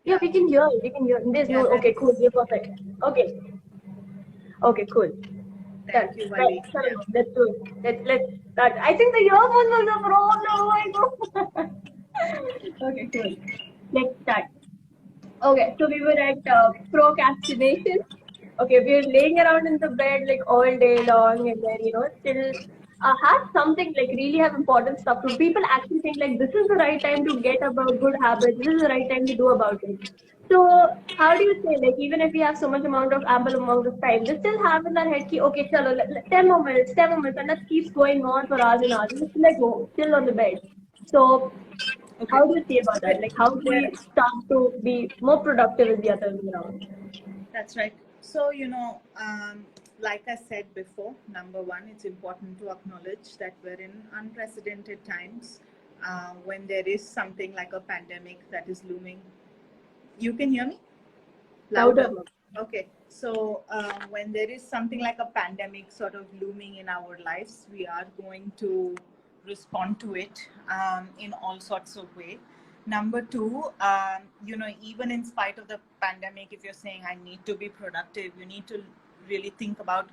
Yeah, we can hear. We can hear. There's Yeah, no. Okay, cool. We're perfect. Okay. Okay, cool. Done. thank you, Right. Vali. Sorry. Yeah. Let's do it. Let's start. I think the earphone was a problem. Oh my god. Okay, cool. Let's start. Okay, so we were at procrastination. Okay, we were laying around in the bed like all day long, and then still have something like really have important stuff to. People actually think like this is the right time to get about good habits. This is the right time to do about it. So how do you say like even if we have so much ample amount of time, we still have in our head ki okay, chalo, 10 more minutes, and that keeps going on for hours and hours. And it's like still on the bed. So Okay. how do you say about that? Like, how do There. we start to be more productive in the other way around? That's right. So, like I said before, number one, it's important to acknowledge that we're in unprecedented times when there is something like a pandemic that is looming. You can hear me? Louder. Louder. Okay. So, when there is something like a pandemic sort of looming in our lives, we are going to respond to it in all sorts of ways. Number two, even in spite of the pandemic, if you're saying I need to be productive, you need to really think about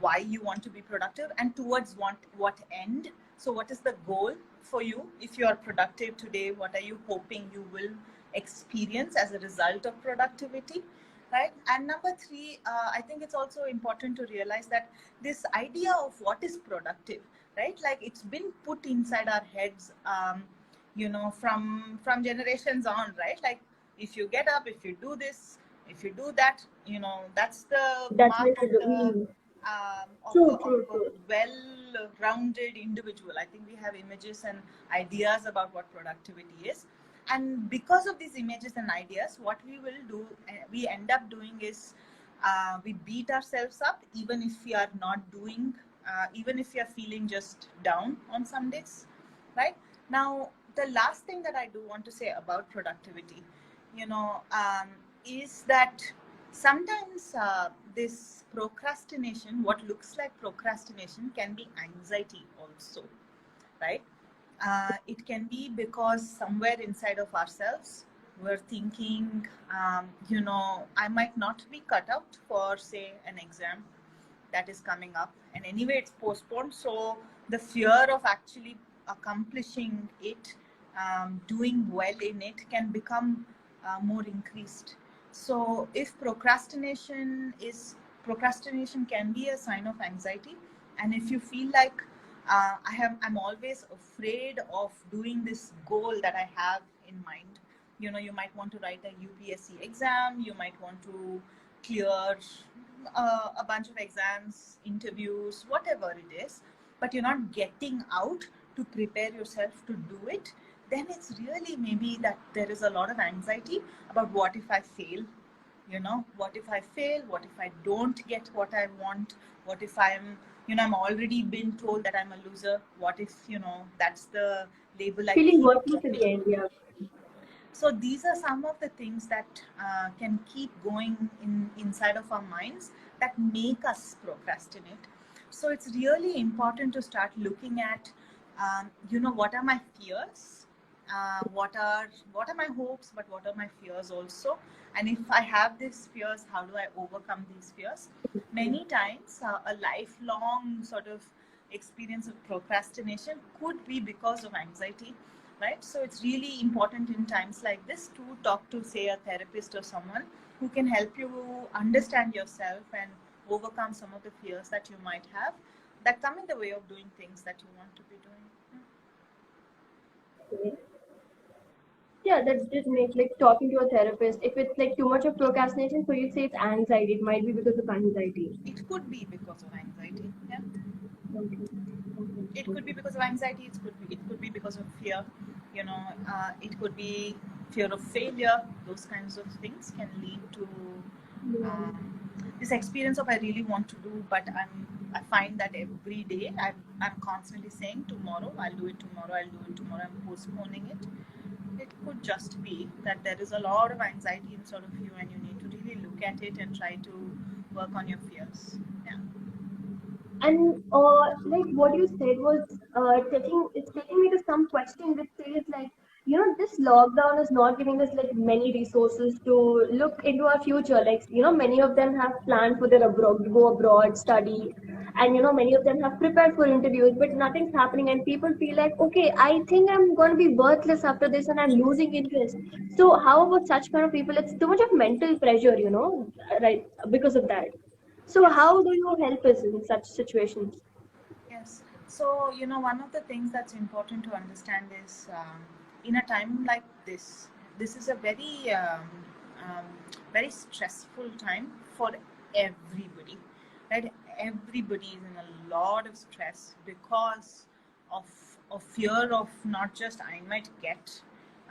why you want to be productive and towards what end. So, what is the goal for you? If you are productive today, what are you hoping you will experience as a result of productivity? Right. And number three, I think it's also important to realize that this idea of what is productive, right, like it's been put inside our heads from generations on, right? Like if you get up, if you do this, if you do that, that's the That's mark what of we do. the True, of true, a true. well-rounded individual. I think we have images and ideas about what productivity is, and because of these images and ideas, what we will do, we end up doing is we beat ourselves up even if we are not doing, even if we are feeling just down on some days, right? Now, the last thing that I do want to say about productivity, you know, um, is that sometimes this procrastination, what looks like procrastination, can be anxiety also, right? It can be because somewhere inside of ourselves, we're thinking, I might not be cut out for, say, an exam that is coming up, and anyway, it's postponed. So the fear of actually accomplishing it, doing well in it, can become more increased. So if procrastination can be a sign of anxiety, and if you feel like I'm always afraid of doing this goal that I have in mind. You might want to write a UPSC exam, you might want to clear a bunch of exams, interviews, whatever it is, but you're not getting out to prepare yourself to do it, then it's really maybe that there is a lot of anxiety about what if I fail, what if I fail, what if I don't get what I want, what if I'm already been told that I'm a loser, what if that's the label I Feeling keep worthless at getting. the end, yeah. So these are some of the things that can keep going inside of our minds that make us procrastinate. So it's really important to start looking at, what are my fears, what are my hopes, but what are my fears also, and if I have these fears, how do I overcome these fears? Many times, a lifelong sort of experience of procrastination could be because of anxiety, right? So it's really important in times like this to talk to, say, a therapist or someone who can help you understand yourself and overcome some of the fears that you might have that come in the way of doing things that you want to be doing. Okay. Yeah, that just makes like talking to a therapist. If it's like too much of procrastination, so you say it's anxiety. It might be because of anxiety. It could be because of anxiety. Yeah. Okay. Okay. It could be Okay. because of anxiety. It could be because of fear. It could be fear of failure. Those kinds of things can lead to Yeah. this experience of I really want to do, but I find that every day I'm constantly saying tomorrow I'll do it, tomorrow I'll do it, tomorrow I'm postponing it. It could just be that there is a lot of anxiety inside of you, and you need to really look at it and try to work on your fears. Yeah. And like what you said was taking me to some question which says like this lockdown is not giving us like many resources to look into our future. Like, many of them have planned for their go abroad, study, and many of them have prepared for interviews, but nothing's happening, and people feel like, okay, I think I'm going to be worthless after this, and I'm losing interest. So, how about such kind of people? It's too much of mental pressure, right? Because of that. So, Yes. how do you help us in such situations? Yes. So, one of the things that's important to understand is in a time like this is a um, very stressful time for everybody, right? Everybody is in a lot of stress because of, of fear of not just I might get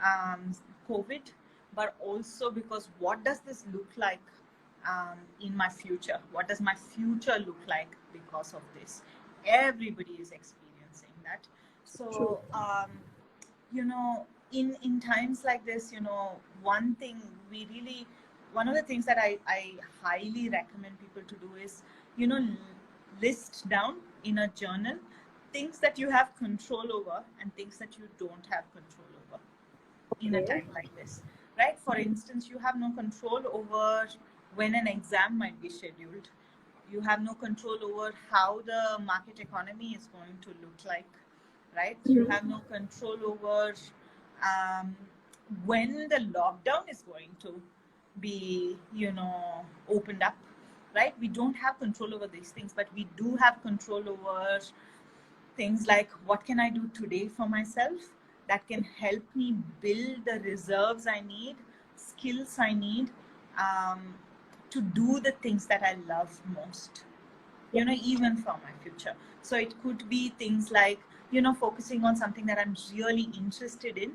um, COVID, but also because what does this look like in my future? What does my future look like because of this? Everybody is experiencing that. True. So in times like this, one thing we really one of the things that I highly recommend people to do is you know list down in a journal things that you have control over and things that you don't have control over in a Okay. time like this, right? For instance, you have no control over when an exam might be scheduled. You have no control over how the market economy is going to look like, right? You Mhm. have no control over um, when the lockdown is going to be, opened up, right? We don't have control over these things, but we do have control over things like what can I do today for myself that can help me build the reserves I need, skills I need um, to do the things that I love most, Yeah. even for my future. So it could be things like, focusing on something that I'm really interested in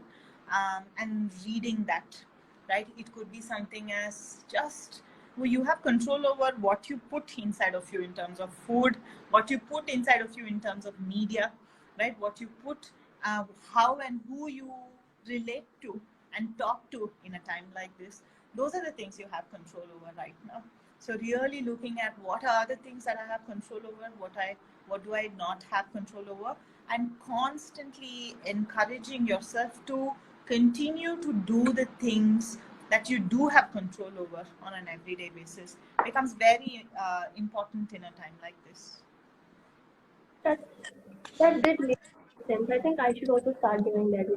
and reading that, right? It could be something as just well, you have control over what you put inside of you in terms of food, what you put inside of you in terms of media, right? What you put, how and who you relate to and talk to in a time like this. Those are the things you have control over right now. So really looking at what are the things that I have control over, what do I not have control over, and constantly encouraging yourself to continue to do the things that you do have control over on an everyday basis becomes very important in a time like this. That that did make sense. I think I should also start doing that.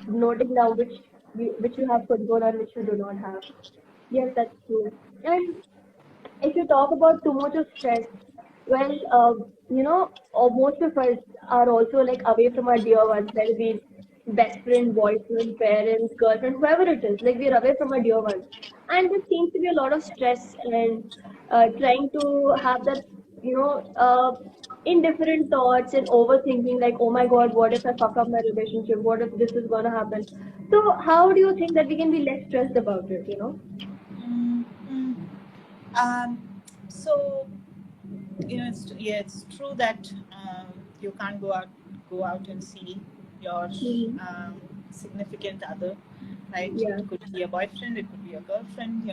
Noting down which you have control and which you do not have. Yes, that's true. And if you talk about too much of stress, well, most of us are also like away from our dear ones, whether be it best friend, boyfriend, parents, girlfriend, whoever it is. Like we're away from our dear ones, and there seems to be a lot of stress and trying to have that, indifferent thoughts and overthinking. Like, oh my God, what if I fuck up my relationship? What if this is gonna happen? So, how do you think that we can be less stressed about it? Mm, mm. Um, so it's true that you can't go out and see your Mhm. um, significant other, right? Yeah. It could be a boyfriend, it could be a girlfriend.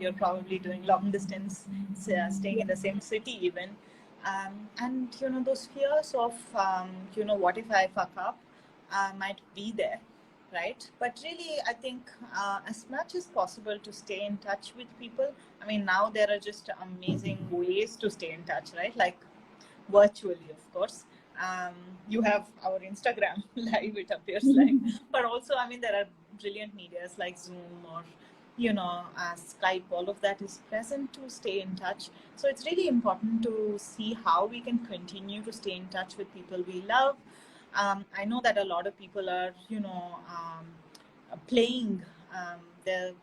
You're probably doing long distance, staying Yeah. in the same city even, and those fears of what if I fuck up might be there, right? But really, I think as much as possible to stay in touch with people. I mean, now there are just amazing ways to stay in touch, right? Like virtually, of course. Um, you have our Instagram live, it appears like, but also, I mean, there are brilliant medias like Zoom or Skype. All of that is present to stay in touch. So it's really important to see how we can continue to stay in touch with people we love. I know that a lot of people are, playing.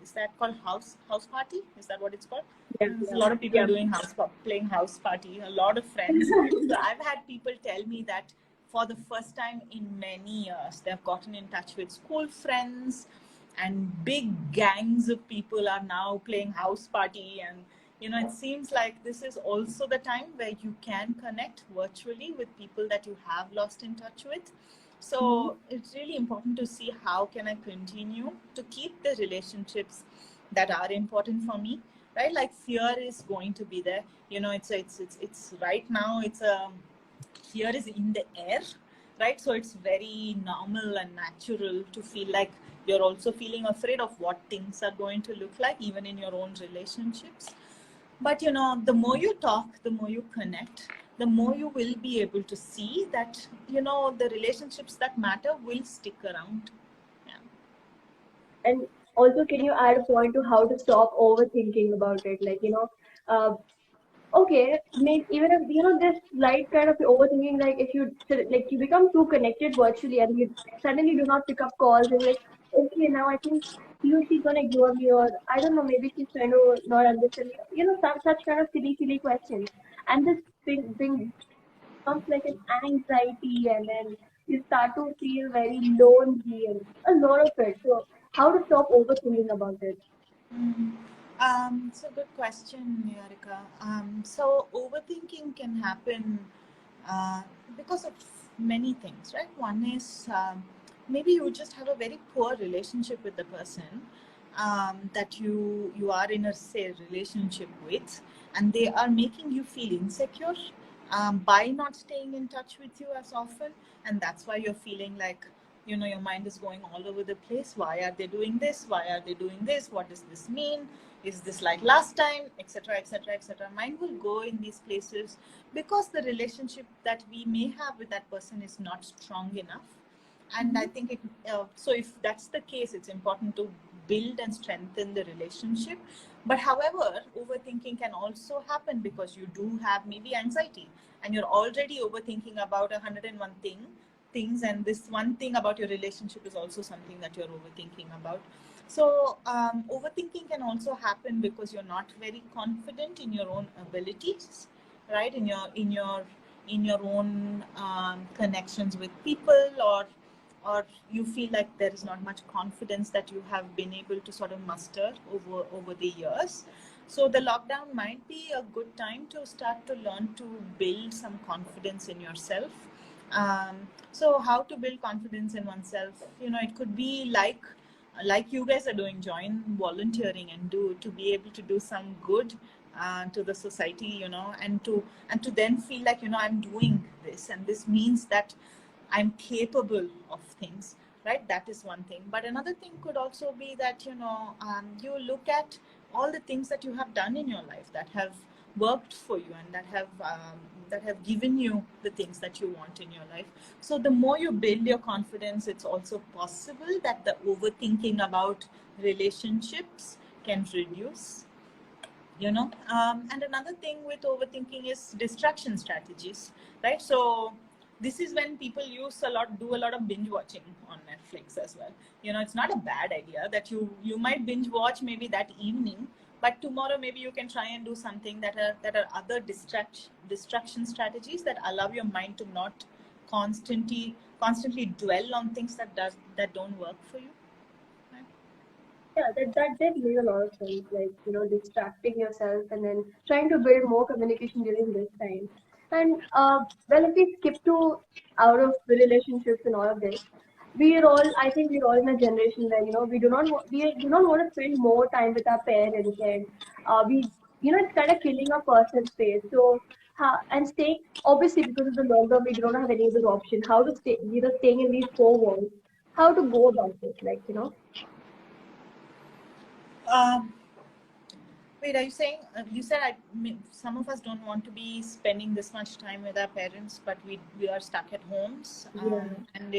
Is that called house party? Is that what it's called? Yeah, There's a yeah, lot of people yeah. doing playing house party. A lot of friends. So I've had people tell me that for the first time in many years, they've gotten in touch with school friends, and big gangs of people are now playing house party. And it seems like this is also the time where you can connect virtually with people that you have lost in touch with. Mhm. So it's really important to see how can I continue to keep the relationships that are important for me, right? Like fear is going to be there. It's right now, it's a fear is in the air, right? So it's very normal and natural to feel like you're also feeling afraid of what things are going to look like, even in your own relationships. But the more you talk, the more you connect, the more you will be able to see that the relationships that matter will stick around. Yeah. And also, can you add a point to how to stop overthinking about it? Like, uh, okay, even if this light kind of overthinking, like if you like you become too connected virtually and you suddenly do not pick up calls and like, okay, now I think he or she's gonna ignore me, or I don't know, maybe she's trying to not understand me. Such kind of silly questions, and this thing becomes like an anxiety, and then you start to feel very lonely and a lot of it. So, how to stop overthinking about it? Mm. So good question, Yarika. So overthinking can happen uh, because of many things, right? One is maybe you just have a very poor relationship with the person that you are in a say relationship with, and they are making you feel insecure by not staying in touch with you as often, and that's why you're feeling like your mind is going all over the place. Why are they doing this? Why are they doing this? What does this mean? Is this like last time, etc., etc., etc.? Mind will go in these places because the relationship that we may have with that person is not strong enough. And I think so if that's the case, it's important to build and strengthen the relationship. But however, overthinking can also happen because you do have maybe anxiety and you're already overthinking about 101 things, and this one thing about your relationship is also something that you're overthinking about. So overthinking can also happen because you're not very confident in your own abilities, right? In your own connections with people, or you feel like there is not much confidence that you have been able to sort of muster over the years. So the lockdown might be a good time to start to learn to build some confidence in yourself. So how to build confidence in oneself? It could be like you guys are doing, join volunteering and to be able to do some good to the society, and to then feel like I'm doing this, and this means that I'm capable of things, right? That is one thing. But another thing could also be that you look at all the things that you have done in your life that have worked for you, and that have given you the things that you want in your life. So the more you build your confidence, it's also possible that the overthinking about relationships can reduce. And another thing with overthinking is distraction strategies, right? So this is when people do a lot of binge watching on Netflix as well. It's not a bad idea that you might binge watch maybe that evening, but tomorrow maybe you can try and do something that are other distraction strategies that allow your mind to not constantly dwell on things that don't work for you. Yeah, that did make a lot of sense. Like, distracting yourself and then trying to build more communication during this time. And well, if we skip to out of the relationships and all of this, I think we're all in a generation where we do not want to spend more time with our parents, and it's kind of killing our personal space. So, and staying obviously because of the lockdown, we don't have any other option. How to staying in these four walls? How to go about it? Um, Wait, are you saying you said some of us don't want to be spending this much time with our parents, but we are stuck at homes Yeah. and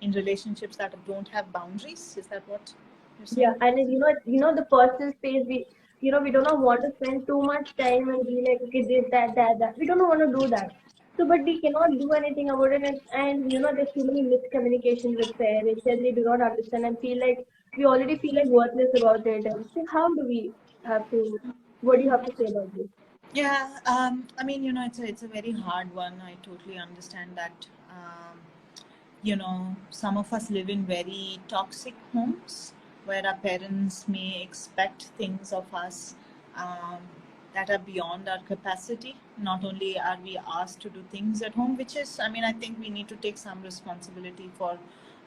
in relationships that don't have boundaries? Is that what you're Yeah, saying? and then, the personal space, we do not want to spend too much time and be like, okay, this, that. We don't want to do that. So, but we cannot do anything about it, and there's too many miscommunications with parents, and they do not understand and feel like we already feel like worthless about it. And so, how do we have to? What do you have to say about this? Yeah, I mean, it's a very hard one. I totally understand that. Some of us live in very toxic homes where our parents may expect things of us um, that are beyond our capacity. Not only are we asked to do things at home, which is, I mean, I think we need to take some responsibility for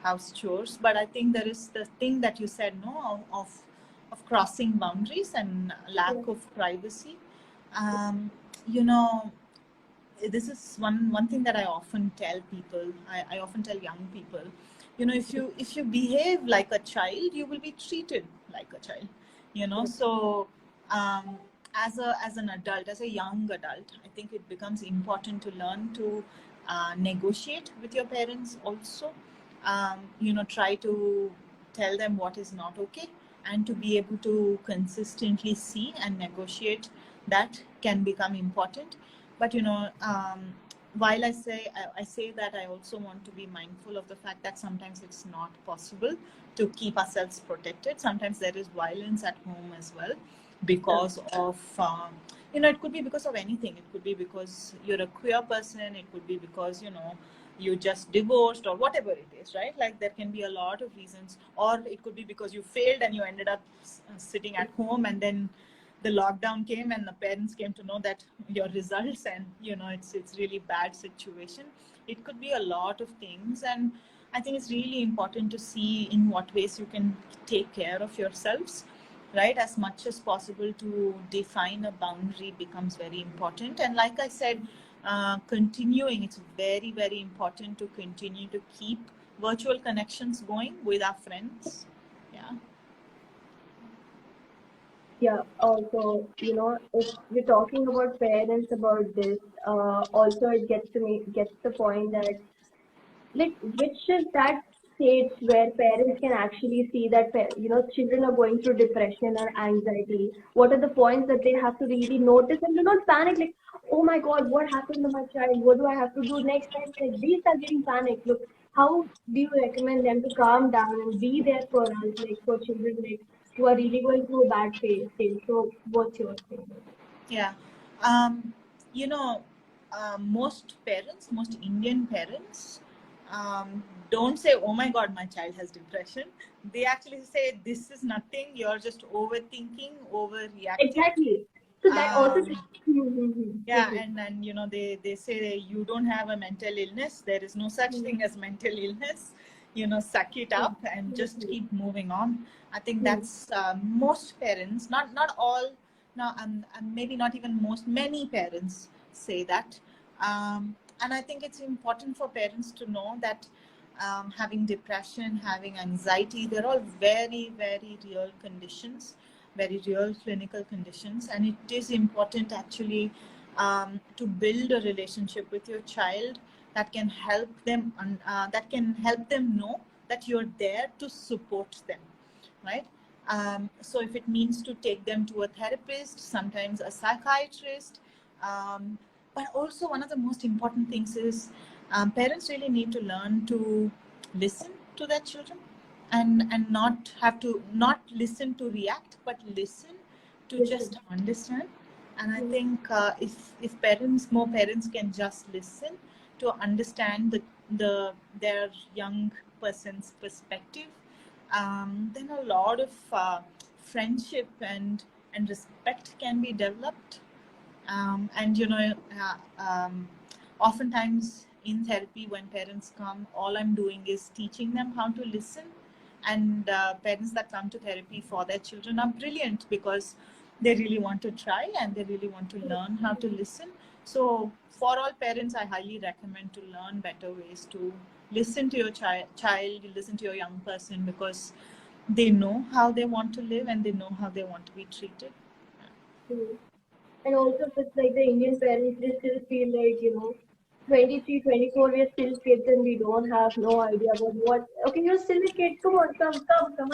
house chores, but I think there is the thing that you said, no, of crossing boundaries and lack Yeah. of privacy. Um, you know, this is one thing that I often tell people. I often tell young people, you know, if you behave like a child, you will be treated like a child. You know, so as an adult, as a young adult, I think it becomes important to learn to negotiate with your parents also. You know, try to tell them what is not okay, and to be able to consistently see and negotiate, that can become important. But you know, while I say that, I also want to be mindful of the fact that sometimes it's not possible to keep ourselves protected. Sometimes there is violence at home as well, because of you know, it could be because of anything. It could be because you're a queer person, it could be because, you know, you just divorced, or whatever it is, right? Like there can be a lot of reasons. Or it could be because you failed and you ended up sitting at home, and then the lockdown came and the parents came to know that your results, and you know, it's really bad situation. It could be a lot of things, and I think it's really important to see in what ways you can take care of yourselves, right? As much as possible, to define a boundary becomes very important. And like I said, continuing, it's very, very important to continue to keep virtual connections going with our friends. Yeah. Yeah, also, you know, if we're talking about parents about this, also it gets the point that, like, which is that stage where parents can actually see that, you know, children are going through depression or anxiety. What are the points that they have to really notice and do not panic, like, oh my God, what happened to my child? What do I have to do next time? Like, these are getting panicked. Look, how do you recommend them to calm down and be there for us, like for children, like who are really going through a bad phase? So, what's your thing? Yeah. You know, most parents, most Indian parents, don't say, oh my God, my child has depression. They actually say, this is nothing. You're just overthinking, overreacting. Exactly. So that also. Um, yeah, and you know, they say you don't have a mental illness. There is no such thing as mental illness. You know, suck it up and just keep moving on. I think that's most parents, not all, no, and maybe not even most, many parents say that. And I think it's important for parents to know that having depression, having anxiety, they're all very, very real conditions, very real clinical conditions. And it is important actually to build a relationship with your child that can help them, know that you're there to support them, right? So if it means to take them to a therapist, sometimes a psychiatrist, but also one of the most important things is parents really need to learn to listen to their children, and not have to not listen to react, but listen to just understand. And I think if more parents can just listen to understand their young person's perspective, then a lot of friendship and respect can be developed. And you know, oftentimes in therapy, when parents come, all I'm doing is teaching them how to listen. And parents that come to therapy for their children are brilliant, because they really want to try and they really want to learn how to listen. So for all parents, I highly recommend to learn better ways to listen to your child, listen to your young person, because they know how they want to live and they know how they want to be treated. And also, if it's like the Indian parents, they still feel like, you know, 23, 24, we're still kids and we don't have no idea about what. Okay, you're still a kid. Come on, come.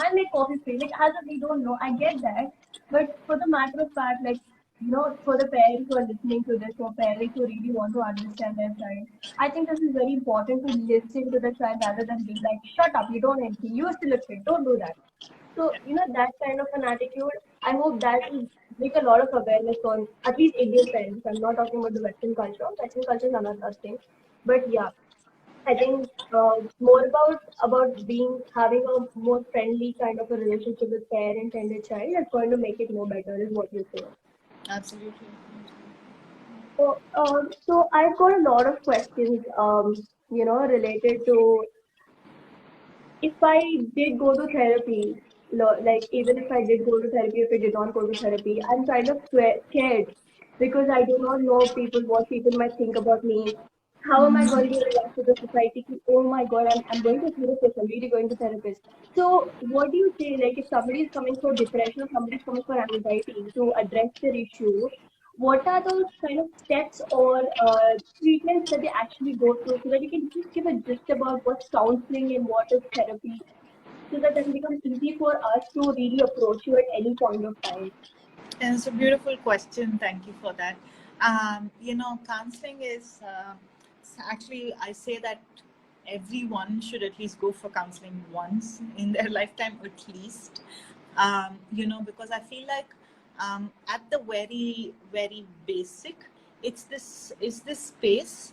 I'll make coffee for you. Like, as if we don't know. I get that. But for the matter of fact, like, you know, for the parents who are listening to this, or parents who really want to understand their child, I think this is very important to listen to the child rather than being like, shut up, you don't know anything. You're still a kid. Don't do that. So, you know, that kind of an attitude, I hope that will make a lot of awareness on at least Indian parents. I'm not talking about the Western culture. Western culture is another thing. But yeah, I think more about being having a more friendly kind of a relationship with parent and a child is going to make it more better, is what you say. Absolutely. So I've got a lot of questions, you know, related to if I did go to therapy, like even if I did go to therapy, if I did not go to therapy, I'm kind of scared because I do not know what people might think about me. How am I going to react to the society? Oh my God, I'm going to therapist. I'm really going to therapist. So what do you say? Like if somebody is coming for depression or somebody is coming for anxiety to address their issue, what are those kind of steps or treatments that they actually go through so that you can just give a gist about what's counseling and what is therapy so that it becomes easy for us to really approach you at any point of time. And it's a beautiful question. Thank you for that. Counseling is actually, I say that everyone should at least go for counseling once in their lifetime, at least. Because I feel like at the very, very basic, it's this space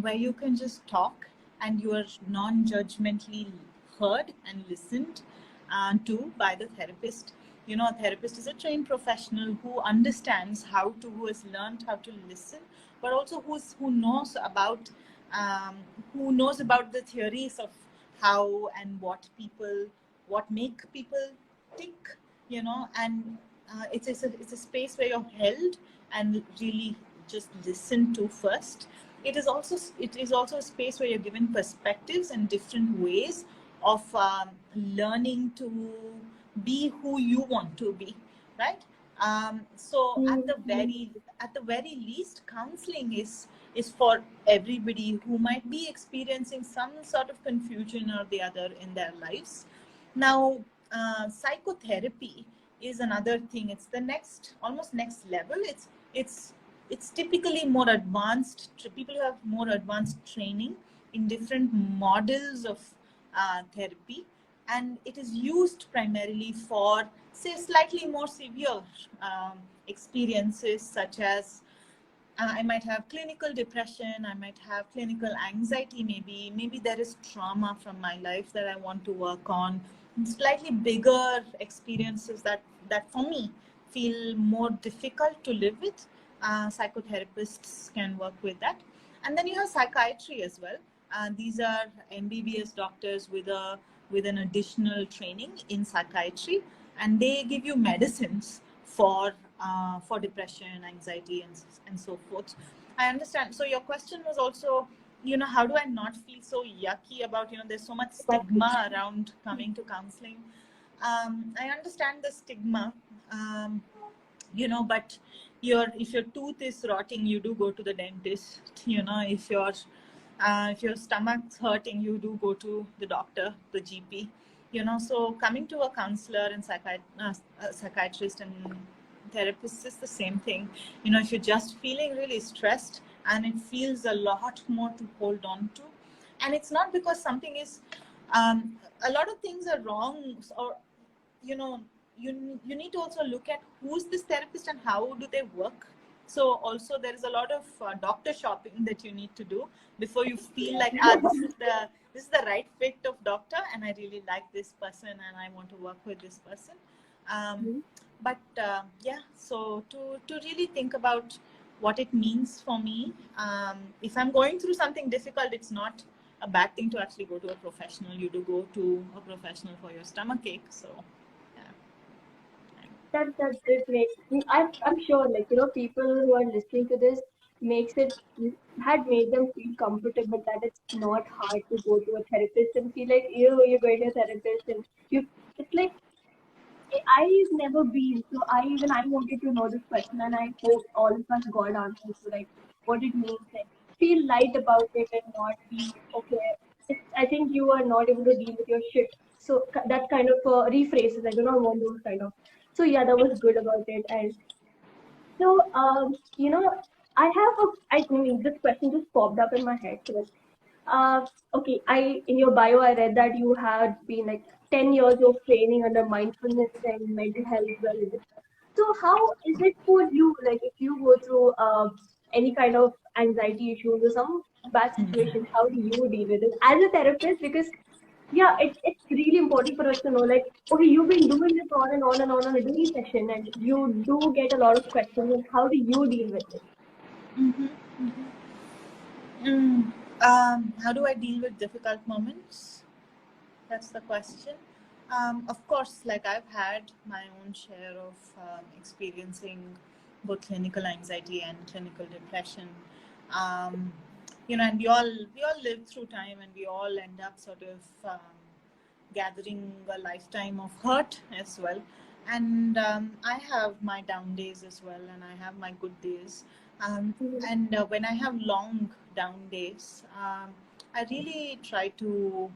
where you can just talk and you are non-judgmentally heard and listened to by the therapist. A therapist is a trained professional who understands who has learned how to listen, but also who knows about the theories of how and what make people tick, and it's a space where you're held and really just listened to first. It is also a space where you're given perspectives and different ways of learning to be who you want to be, right? So at the very least, counseling is for everybody who might be experiencing some sort of confusion or the other in their lives. Now, psychotherapy is another thing. It's the almost next level. It's typically more advanced. People who have more advanced training in different models of therapy, and it is used primarily for, say, slightly more severe experiences, such as I might have clinical depression, I might have clinical anxiety, maybe there is trauma from my life that I want to work on. Slightly bigger experiences that for me feel more difficult to live with. Psychotherapists can work with that. And then you have psychiatry as well. These are MBBS doctors with an additional training in psychiatry, and they give you medicines for depression, anxiety, and so forth. I understand. So your question was also, how do I not feel so yucky about, there's so much stigma around coming to counseling. I understand the stigma, but if your tooth is rotting, you do go to the dentist. If your stomach's hurting, you do go to the doctor, the GP. So coming to a counselor and psychiatrist and therapist is the same thing. If you're just feeling really stressed and it feels a lot more to hold on to, and it's not because something is a lot of things are wrong, or you need to also look at who's this therapist and how do they work. So also there is a lot of doctor shopping that you need to do before you feel like this is the right fit of doctor, and I really like this person and I want to work with this person. But so to really think about what it means for me, if I'm going through something difficult, it's not a bad thing to actually go to a professional. You do go to a professional for your stomach ache. So That's great. I'm sure, people who are listening to this had made them feel comfortable that it's not hard to go to a therapist and feel like you're going to a therapist and it's like I've never been, so I wanted to know this question, and I hope all of us got answers to like what it means. Like feel light about it and not be okay. I think you are not able to deal with your shit. So that kind of rephrases. I do not want those kind of. So yeah, that was good about it. And so I have I mean, this question just popped up in my head. So okay, in your bio I read that you had been like 10 years of training under mindfulness and mental health wellness. So how is it for you? Like if you go through any kind of anxiety issues or some bad situations, how do you deal with it as a therapist? Because yeah, it's really important for us to know. Like, okay, you've been doing this on and on and on a daily session, and you do get a lot of questions. And how do you deal with it? How do I deal with difficult moments? That's the question. Of course, like I've had my own share of experiencing both clinical anxiety and clinical depression. And we all live through time, and we all end up sort of gathering a lifetime of hurt as well. And I have my down days as well, and I have my good days. And when I have long down days, I really try to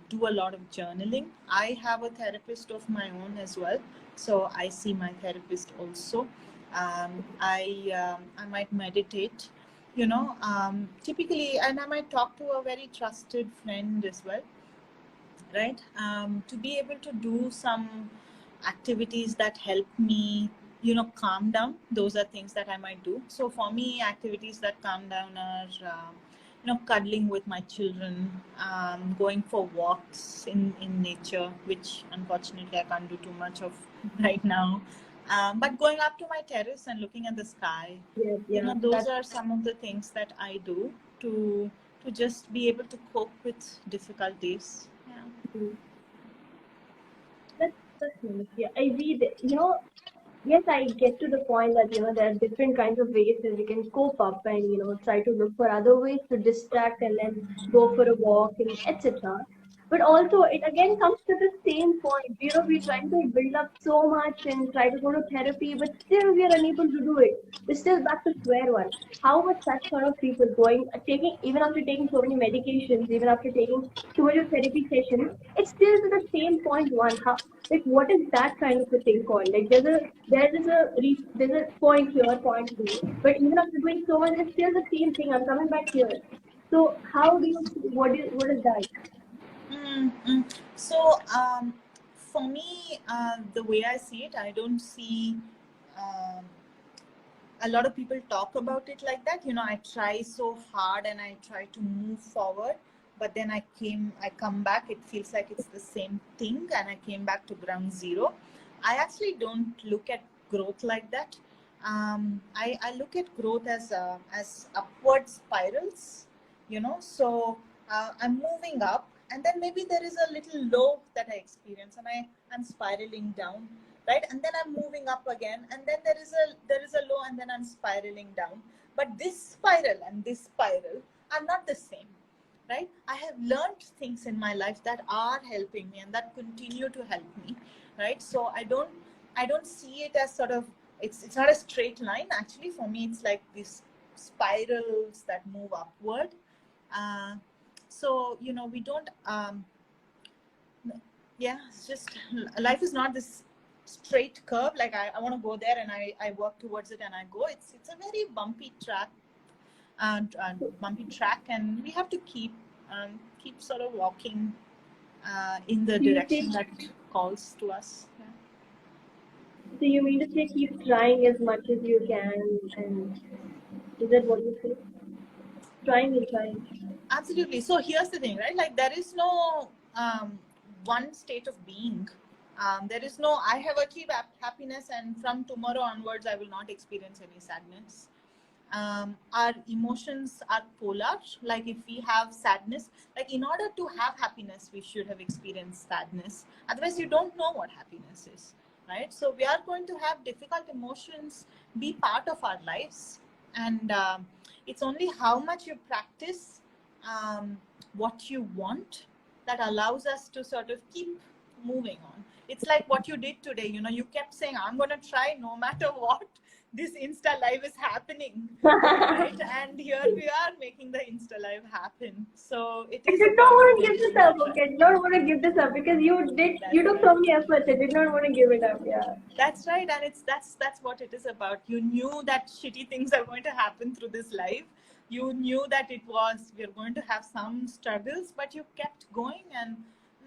do a lot of journaling. I have a therapist of my own as well, so I see my therapist also. I might meditate, typically, and I might talk to a very trusted friend as well, right? To be able to do some activities that help me, calm down. Those are things that I might do. So for me, activities that calm down are, cuddling with my children, going for walks in nature, which unfortunately I can't do too much of right now. But going up to my terrace and looking at the sky, those are some of the things that I do to just be able to cope with difficult days. Yeah. That's nice. Yeah, I read, yes, I get to the point that, there are different kinds of ways that we can cope up and, try to look for other ways to distract and then go for a walk and etc. But also, it again comes to the same point. We're trying to build up so much and try to go to therapy, but still we are unable to do it. We're still back to square one. How much such sort of people taking, even after taking so many medications, even after taking too much of therapy sessions, it's still to the same point one. Like, what is that kind of a thing called? Like, there's a point here, point B, but even after doing so much, it's still the same thing. I'm coming back here. So how do you? What is that? So for me, the way I see it, I don't see a lot of people talk about it like that. I try so hard and I try to move forward, but then I come back, it feels like it's the same thing, and I came back to ground zero. I actually don't look at growth like that. I look at growth as upward spirals, so I'm moving up, and then maybe there is a little low that I experience, and I'm spiraling down, right? And then I'm moving up again, and then there is a low, and then I'm spiraling down. But this spiral and this spiral are not the same, right? I have learned things in my life that are helping me and that continue to help me, right? So I don't see it as sort of, it's not a straight line. Actually, for me, it's like these spirals that move upward. So we don't it's just, life is not this straight curve, like I want to go there and I work towards it and I go. It's a very bumpy track, and we have to keep sort of walking in the direction that calls to us. Yeah. So you mean to say keep trying as much as you can, and is that what you say? Trying and trying. Absolutely. So here's the thing, right? Like, there is no one state of being. There is no, I have achieved happiness and from tomorrow onwards I will not experience any sadness. Our emotions are polar. Like, if we have sadness, like, in order to have happiness, we should have experienced sadness. Otherwise, you don't know what happiness is, right? So we are going to have difficult emotions be part of our lives. And it's only how much you practice what you want that allows us to sort of keep moving on. It's like what you did today. You kept saying, I'm going to try no matter what. This Insta Live is happening, right? And here we are making the Insta Live happen. So it is. I did not want to give this up. Okay, I did not want to give this up because you took so many efforts. I did not want to give it up. Yeah. That's right, and that's what it is about. You knew that shitty things are going to happen through this live. You knew that we're going to have some struggles, but you kept going, and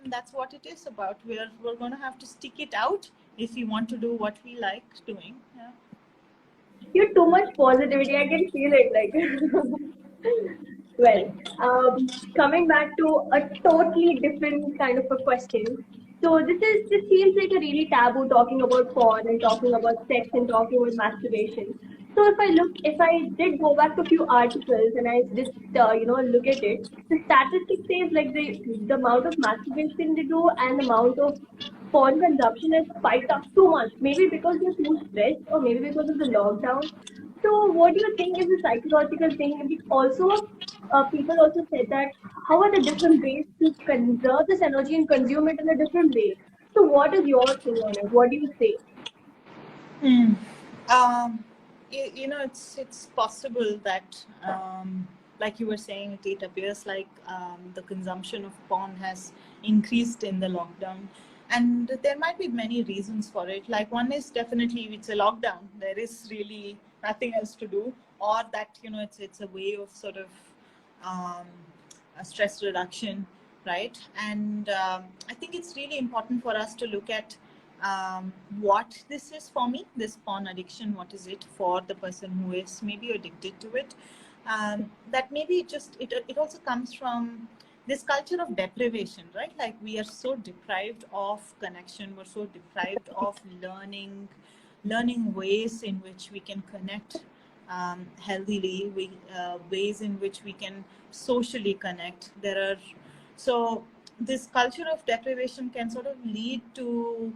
that's what it is about. We're going to have to stick it out if we want to do what we like doing. Yeah. You're too much positivity. I can feel it. Well, coming back to a totally different kind of a question. So this seems like a really taboo, talking about porn and talking about sex and talking about masturbation. So if I did go back to a few articles and I just look at it, the statistics says like the amount of masturbation they do and the amount of porn consumption has spiked up too much. Maybe because you're too stressed, or maybe because of the lockdown. So, what do you think is a psychological thing? And also, people also said that how are the different ways to conserve this energy and consume it in a different way? So, what is your thing on it? What do you say? Hmm. It's possible that, like you were saying, it appears like the consumption of porn has increased in the lockdown, and there might be many reasons for it. Like, one is definitely it's a lockdown. There is really nothing else to do, or that it's a way of sort of um, a stress reduction, right? And I think it's really important for us to look at what this is for me, this porn addiction. What is it for the person who is maybe addicted to it? That maybe it also comes from this culture of deprivation, right? Like, we are so deprived of connection, we're so deprived of learning ways in which we can connect healthily, ways in which we can socially connect. There are so this culture of deprivation can sort of lead to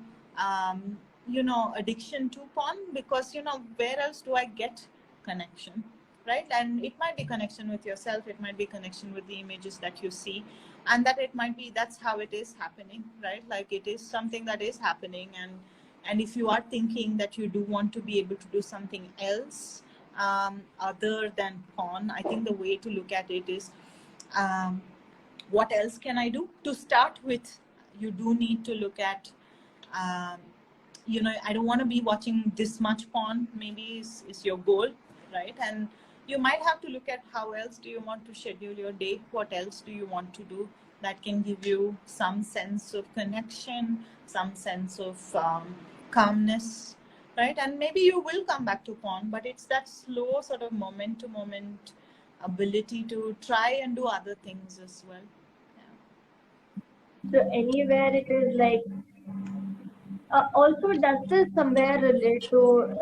addiction to porn, because where else do I get connection, right? And it might be connection with yourself, it might be connection with the images that you see, and that it might be that's how it is happening, right? Like, it is something that is happening, and if you are thinking that you do want to be able to do something else other than porn, I think the way to look at it is, um, what else can I do? To start with, you do need to look at, um, I don't want to be watching this much porn, maybe is your goal, right? And you might have to look at how else do you want to schedule your day, what else do you want to do that can give you some sense of connection, some sense of calmness, right? And maybe you will come back to porn, but it's that slow sort of moment to moment ability to try and do other things as well. So, anywhere it is like also, does this somewhere relate to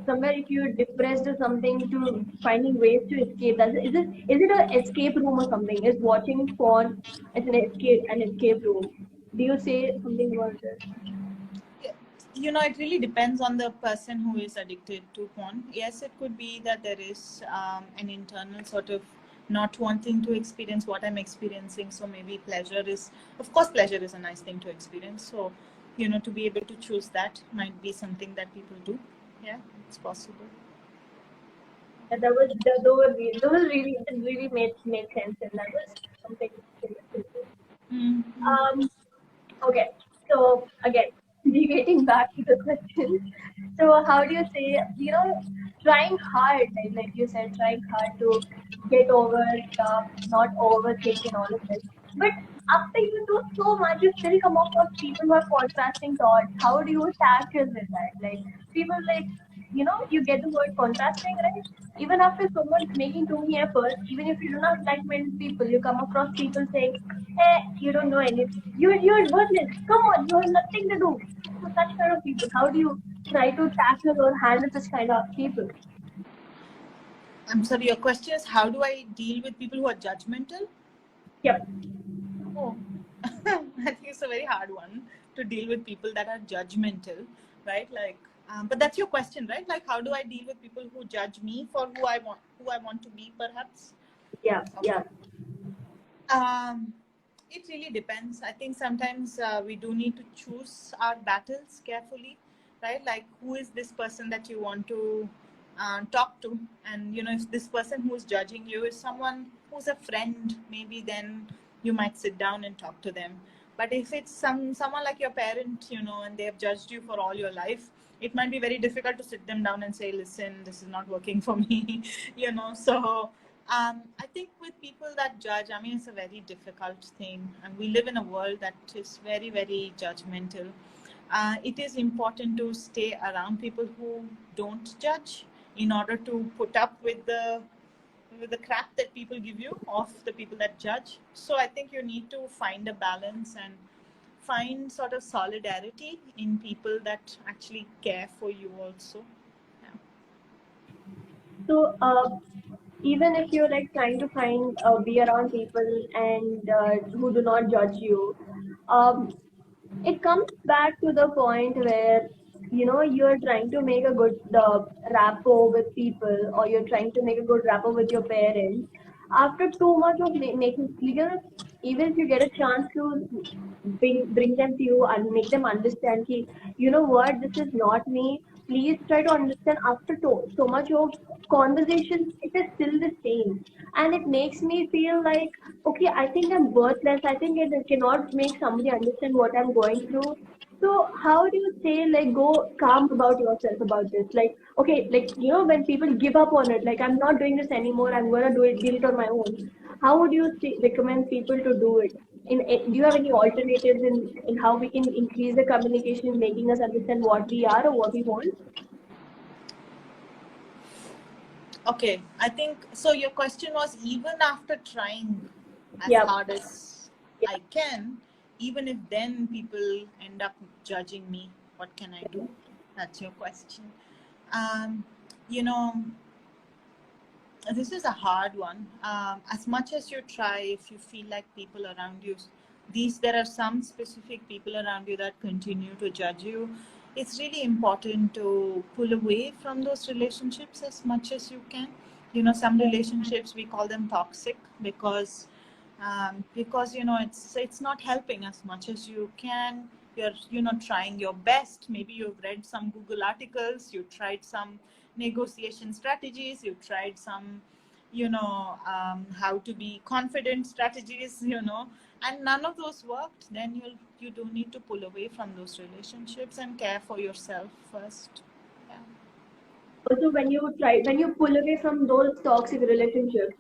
somewhere if you're depressed or something to finding ways to escape? Is it an escape room or something? Is watching porn as an escape room? Do you say something about this? It really depends on the person who is addicted to porn. Yes, it could be that there is an internal sort of not wanting to experience what I'm experiencing. So maybe pleasure is a nice thing to experience. So, to be able to choose that might be something that people do. Yeah, it's possible. And those really made sense, and that was something. Mm-hmm. Um, Okay, so again, deviating back to the question. So how do you say, trying hard, like you said, trying hard to get over stuff, not overthink and all of this. But after you do so much, you still come across people who have contrasting thoughts. How do you tackle with that? Like people like, you get the word contrasting, right? Even after someone's making too many efforts, even if you do not like many people, you come across people saying, "Hey, you don't know anything. You're worthless. Come on, you have nothing to do." So such kind of people, how do you try to tackle or handle such kind of people? I'm sorry, your question is, how do I deal with people who are judgmental? Yep. Oh, I think it's a very hard one to deal with people that are judgmental, right? Like, but that's your question, right? Like, how do I deal with people who judge me for who I want to be, perhaps? Yeah, Okay. yeah. Um, it really depends. I think sometimes we do need to choose our battles carefully, right? Like, who is this person that you want to talk to? And, if this person who's judging you is someone who's a friend, maybe then you might sit down and talk to them. But if it's someone like your parent, and they have judged you for all your life, it might be very difficult to sit them down and say, listen, this is not working for me, So I think with people that judge, I mean, it's a very difficult thing. And we live in a world that is very, very judgmental. It is important to stay around people who don't judge in order to put up with the crap that people give you of the people that judge. So I think you need to find a balance and find sort of solidarity in people that actually care for you also. Yeah. So even if you're like trying to be around people and who do not judge you, um, it comes back to the point where you're trying to make a good rapport with people, or you're trying to make a good rapport with your parents. After too much of making, even if you get a chance to bring them to you and make them understand ki, you know what, this is not me, please try to understand. After so much of conversation, it is still the same, and it makes me feel like, okay, I think I'm worthless. I think it cannot make somebody understand what I'm going through. So how do you say, like, go calm about yourself about this? Like, okay, like, when people give up on it, like, I'm not doing this anymore, I'm gonna deal it on my own. How would you recommend people to do it? Do you have any alternatives in how we can increase the communication, making us understand what we are or what we want? Okay, I think so. Your question was, even after trying as Yeah. hard as I can, even if then people end up judging me, what can I do? That's your question. Um, you know, this is a hard one. As much as you try, if you feel like people around you, there are some specific people around you that continue to judge you. It's really important to pull away from those relationships as much as you can. Some relationships, we call them toxic because it's not helping as much as you can. You're trying your best. Maybe you've read some Google articles, you tried some negotiation strategies, you tried some how to be confident strategies, and none of those worked. Then you do need to pull away from those relationships and care for yourself first. Yeah. Also, when you pull away from those toxic relationships,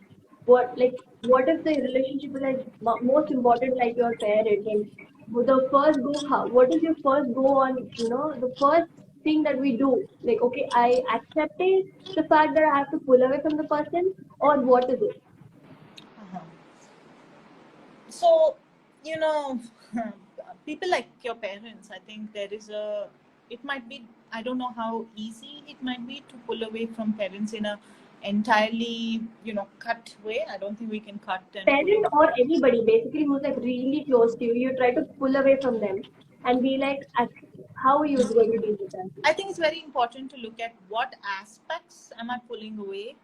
what if the relationship is like most important, like your parent? And the first go, what is your first go on? The first thing that we do, like, okay, I accepted the fact that I have to pull away from the person, or what is it? Uh-huh. So, you know, people like your parents, I think it might be, I don't know how easy it might be to pull away from parents in a entirely, cut way. I don't think we can cut and pull Parent away. or anybody basically who's like really close to you, you try to pull away from them and be like, how are you going to deal with them? I think it's very important to look at what aspects am I pulling away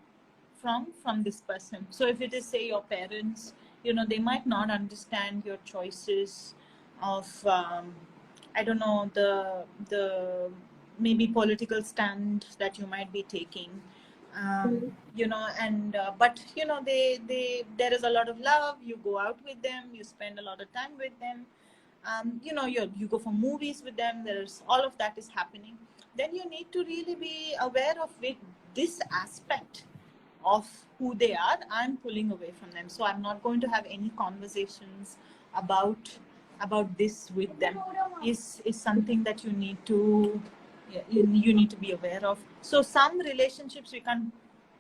from this person. So if it is, say, your parents, they might not understand your choices of I don't know, the maybe political stand that you might be taking. Mhm. And but they there is a lot of love. You go out with them, you spend a lot of time with them. You go for movies with them. There's all of that is happening. Then you need to really be aware of this aspect of who they are. I'm pulling away from them, so I'm not going to have any conversations about this with them. Is something that you need to, yeah, you need to be aware of. So some relationships we can,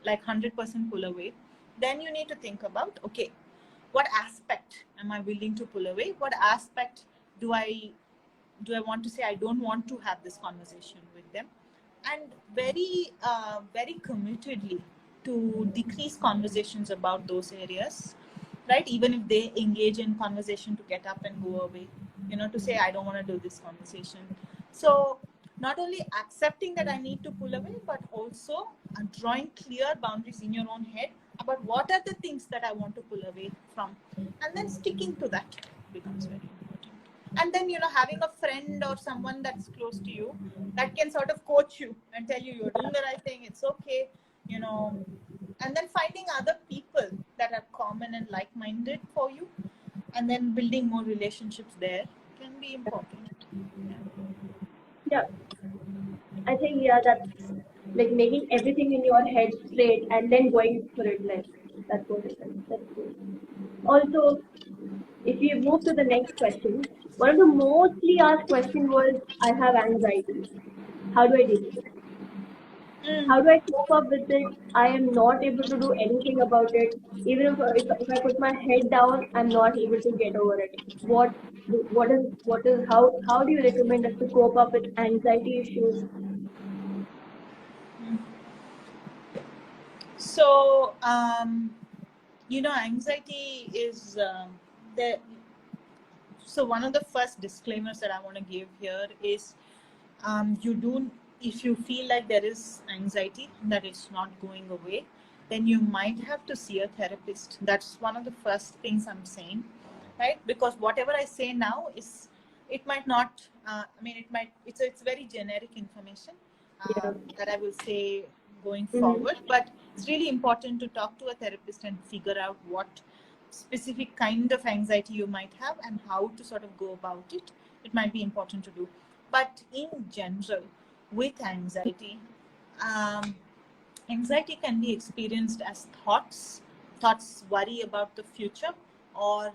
like, 100% pull away. Then you need to think about, okay, what aspect am I willing to pull away? What aspect do I want to say I don't want to have this conversation with them? And very committedly to decrease conversations about those areas, right? Even if they engage in conversation, to get up and go away, to say, I don't want to do this conversation. So not only accepting that I need to pull away, but also drawing clear boundaries in your own head about what are the things that I want to pull away from, and then sticking to that becomes very important. And then, having a friend or someone that's close to you that can sort of coach you and tell you you're doing the right thing, it's okay, you know and then finding other people that are common and like-minded for you, and then building more relationships there can be important. Yeah, I think, yeah, that's like making everything in your head straight and then going for it. Like, that's what it is. That's good. Also, if we move to the next question, one of the mostly asked question was, I have anxiety. How do I deal with it? Mm. How do I cope up with it? I am not able to do anything about it. Even if I put my head down, I'm not able to get over it. How do you recommend us to cope up with anxiety issues? So, anxiety is there. So one of the first disclaimers that I want to give here is if you feel like there is anxiety that is not going away, then you might have to see a therapist. That's one of the first things I'm saying, right? Because whatever I say now it might not, it's very generic information Yeah. that I will say going Mm-hmm. forward, but it's really important to talk to a therapist and figure out what specific kind of anxiety you might have and how to sort of go about it. It might be important to do. But in general, with anxiety, anxiety can be experienced as thoughts worry about the future, or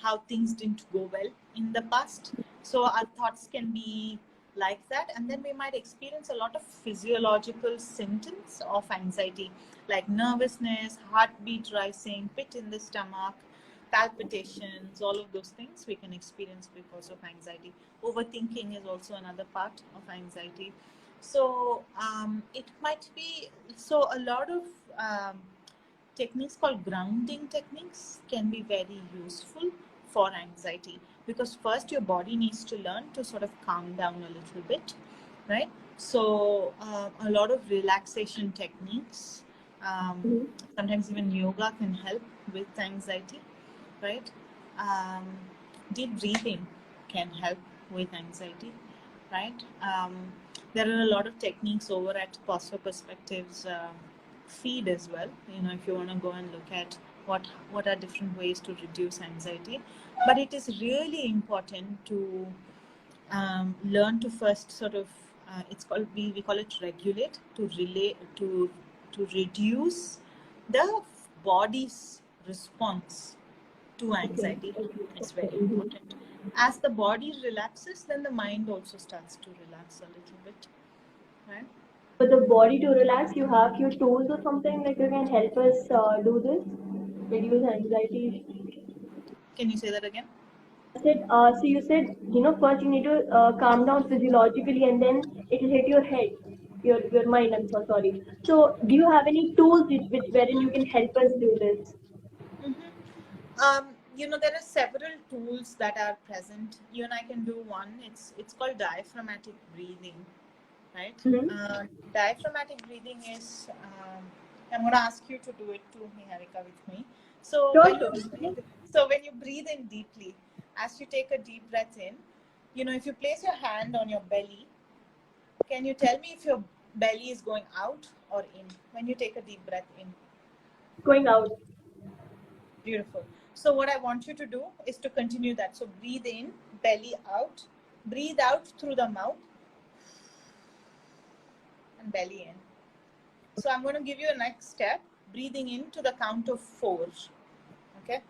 how things didn't go well in the past. So our thoughts can be like that, and then we might experience a lot of physiological symptoms of anxiety, like nervousness, heartbeat rising, pit in the stomach, palpitations. All of those things we can experience because of anxiety. Overthinking is also another part of anxiety. So it might be, so a lot of techniques called grounding techniques can be very useful for anxiety, because first your body needs to learn to sort of calm down a little bit, right? So a lot of relaxation techniques, Mm-hmm. sometimes even yoga can help with anxiety, right? um, Deep breathing can help with anxiety, right? There are a lot of techniques over at Posture Perspectives feed as well. If you want to go and look at what are different ways to reduce anxiety, but it is really important to learn to first sort of it's called we call it regulate, to relate to reduce the body's response to Okay. anxiety. Okay. It's Okay. very Mm-hmm. important. As the body relaxes, then the mind also starts to relax a little bit, right? For the body to relax, you have few tools or something like you can help us do this, reduce anxiety. Can you say that again? I said, so you said, first you need to calm down physiologically and then it will hit your head, your mind. I'm so sorry. So, do you have any tools which wherein you can help us do this? There are several tools that are present. You and I can do one. It's called diaphragmatic breathing, right? Mm-hmm. Diaphragmatic breathing is. I'm going to ask you to do it too, Niharika, with me. So Sure, when you sure. when you breathe in deeply, as you take a deep breath in, if you place your hand on your belly, can you tell me if your belly is going out or in when you take a deep breath in? Going out. Beautiful. So what I want you to do is to continue that. So breathe in, belly out, breathe out through the mouth, and belly in. So I'm going to give you a next step, breathing in to the count of 4. Okay.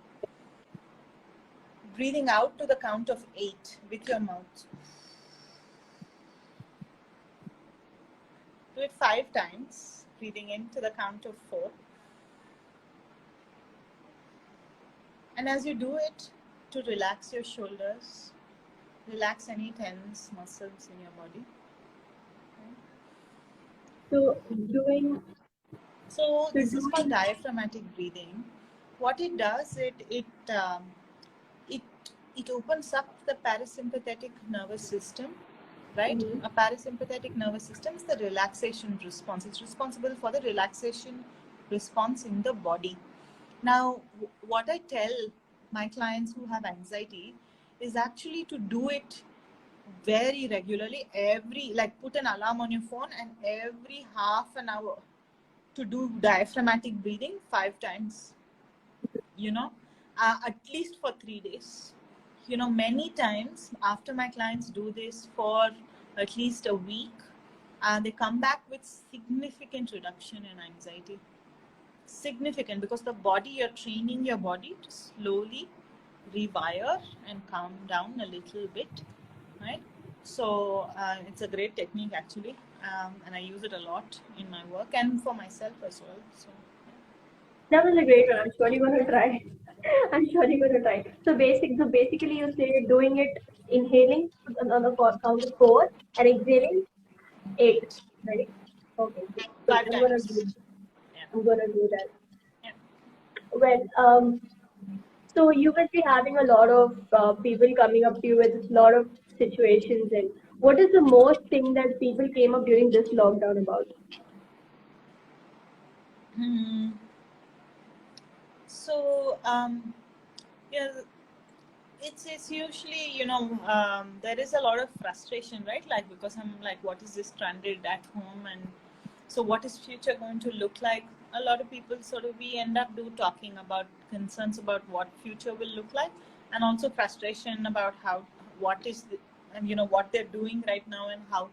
Breathing out to the count of 8 with your mouth. Do it 5 times. Breathing in to the count of 4. And as you do it, to relax your shoulders, relax any tense muscles in your body. So, doing. So So this is called doing. diaphragmatic breathing. What it does, it it opens up the parasympathetic nervous system, right? Mm-hmm. A parasympathetic nervous system is the relaxation response. It's responsible for the relaxation response in the body. Now, what I tell my clients who have anxiety is actually to do it very regularly, like put an alarm on your phone and every half an hour to do diaphragmatic breathing 5 times, at least for 3 days. Many times after my clients do this for at least a week, they come back with significant reduction in anxiety. Significant, because the body, you're training your body to slowly rewire and calm down a little bit, right? So it's a great technique actually, and I use it a lot in my work and for myself as well. So That was a great one. I'm sure you're gonna try. I'm sure you're gonna try. So basically, you say doing it, inhaling on the count of 4 and exhaling 8, right? Okay. Good. 5 times. Yeah. I'm gonna do that. Yeah. Well, So you must be having a lot of people coming up to you with a lot of situations. And what is the most thing that people came up during this lockdown about? Hmm. So, yeah, it's usually, there is a lot of frustration, right? Like, because I'm like, what is this stranded at home, and so what is future going to look like? A lot of people sort of, we end up talking about concerns about what future will look like, and also frustration about what is the, and what they're doing right now, and um, how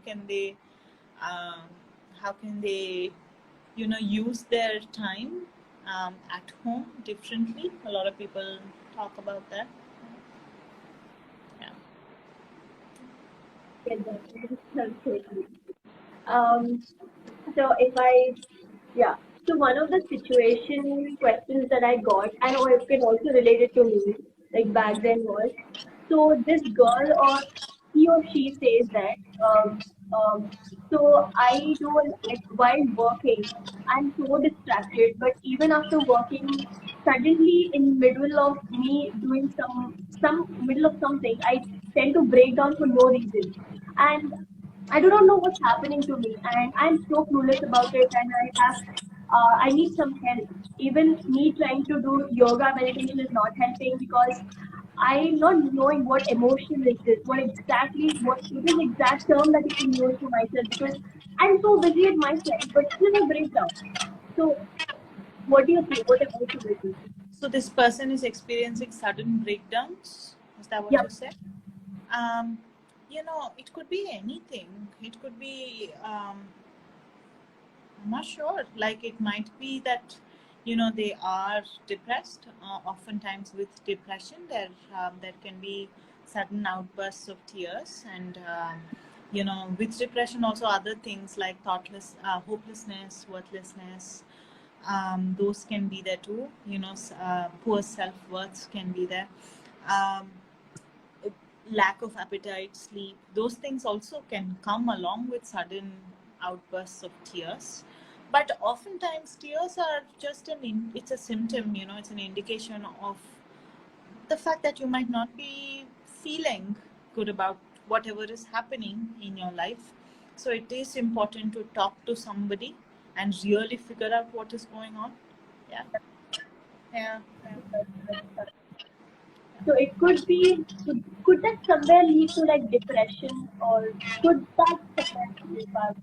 can they use their time at home differently. A lot of people talk about that. Yeah. Get that? Totally. Um, so if I, yeah. So one of the situation questions that I got, and or it can also relate it to me, like back then was, so this girl or he or she says that, so I don't like while working, I'm so distracted, but even after working, suddenly in middle of me doing some middle of something, I tend to break down for no reason. And I do not know what's happening to me, and I'm so clueless about it. And I need some help. Even me trying to do yoga meditation is not helping because I'm not knowing what emotion is this, what is the exact term that you can use for myself because I'm so busy at myself, but still I break down. So, what do you think? What emotion is this? So this person is experiencing sudden breakdowns. Is that what Yeah, you said? Um, it could be anything. It could be, I'm not sure. Like, it might be that, they are depressed. Oftentimes with depression, there can be sudden outbursts of tears, and with depression also other things like hopelessness, worthlessness. Those can be there too. Poor self-worth can be there. Um, Lack of appetite, sleep, those things also can come along with sudden outbursts of tears. But oftentimes tears are just it's a symptom, it's an indication of the fact that you might not be feeling good about whatever is happening in your life. So it is important to talk to somebody and really figure out what is going on. Yeah. Yeah. so it could be, could that somewhere lead to like depression or could that somewhere be bad?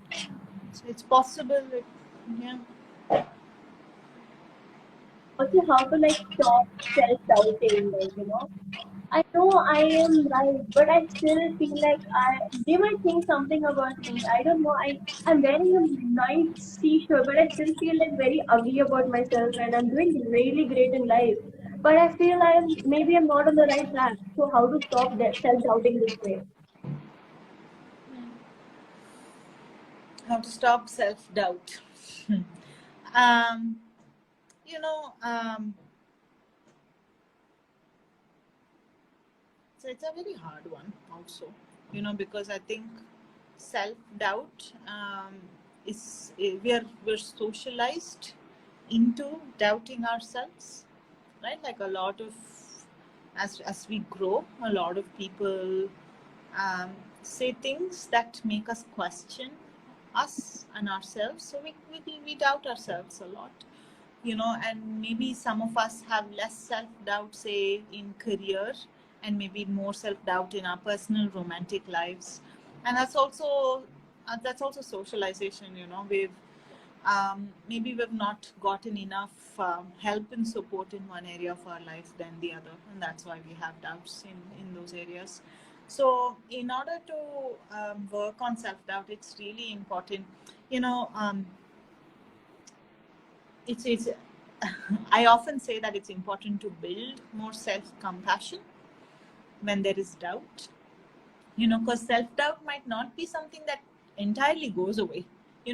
So it's possible. Yeah. Also, how to like stop self-doubting, like, I know I am right, but I still feel like they might think something about me. I don't know. I'm wearing a nice t-shirt, but I still feel like very ugly about myself, and I'm doing really great in life. But I feel I'm not on the right track. So how to stop that self-doubting this way? How to stop self-doubt. um, you know, um, so it's a very hard one also, because I think self-doubt we're socialized into doubting ourselves, right? Like a lot of, as we grow, a lot of people um, say things that make us question us and ourselves. So we doubt ourselves a lot, and maybe some of us have less self-doubt, say, in career, and maybe more self-doubt in our personal romantic lives. And that's also socialization. Maybe we've not gotten enough help and support in one area of our life than the other, and that's why we have doubts in those areas. So in order to work on self-doubt, it's really important. you know um, it's I often say that it's important to build more self-compassion when there is doubt, because self-doubt might not be something that entirely goes away.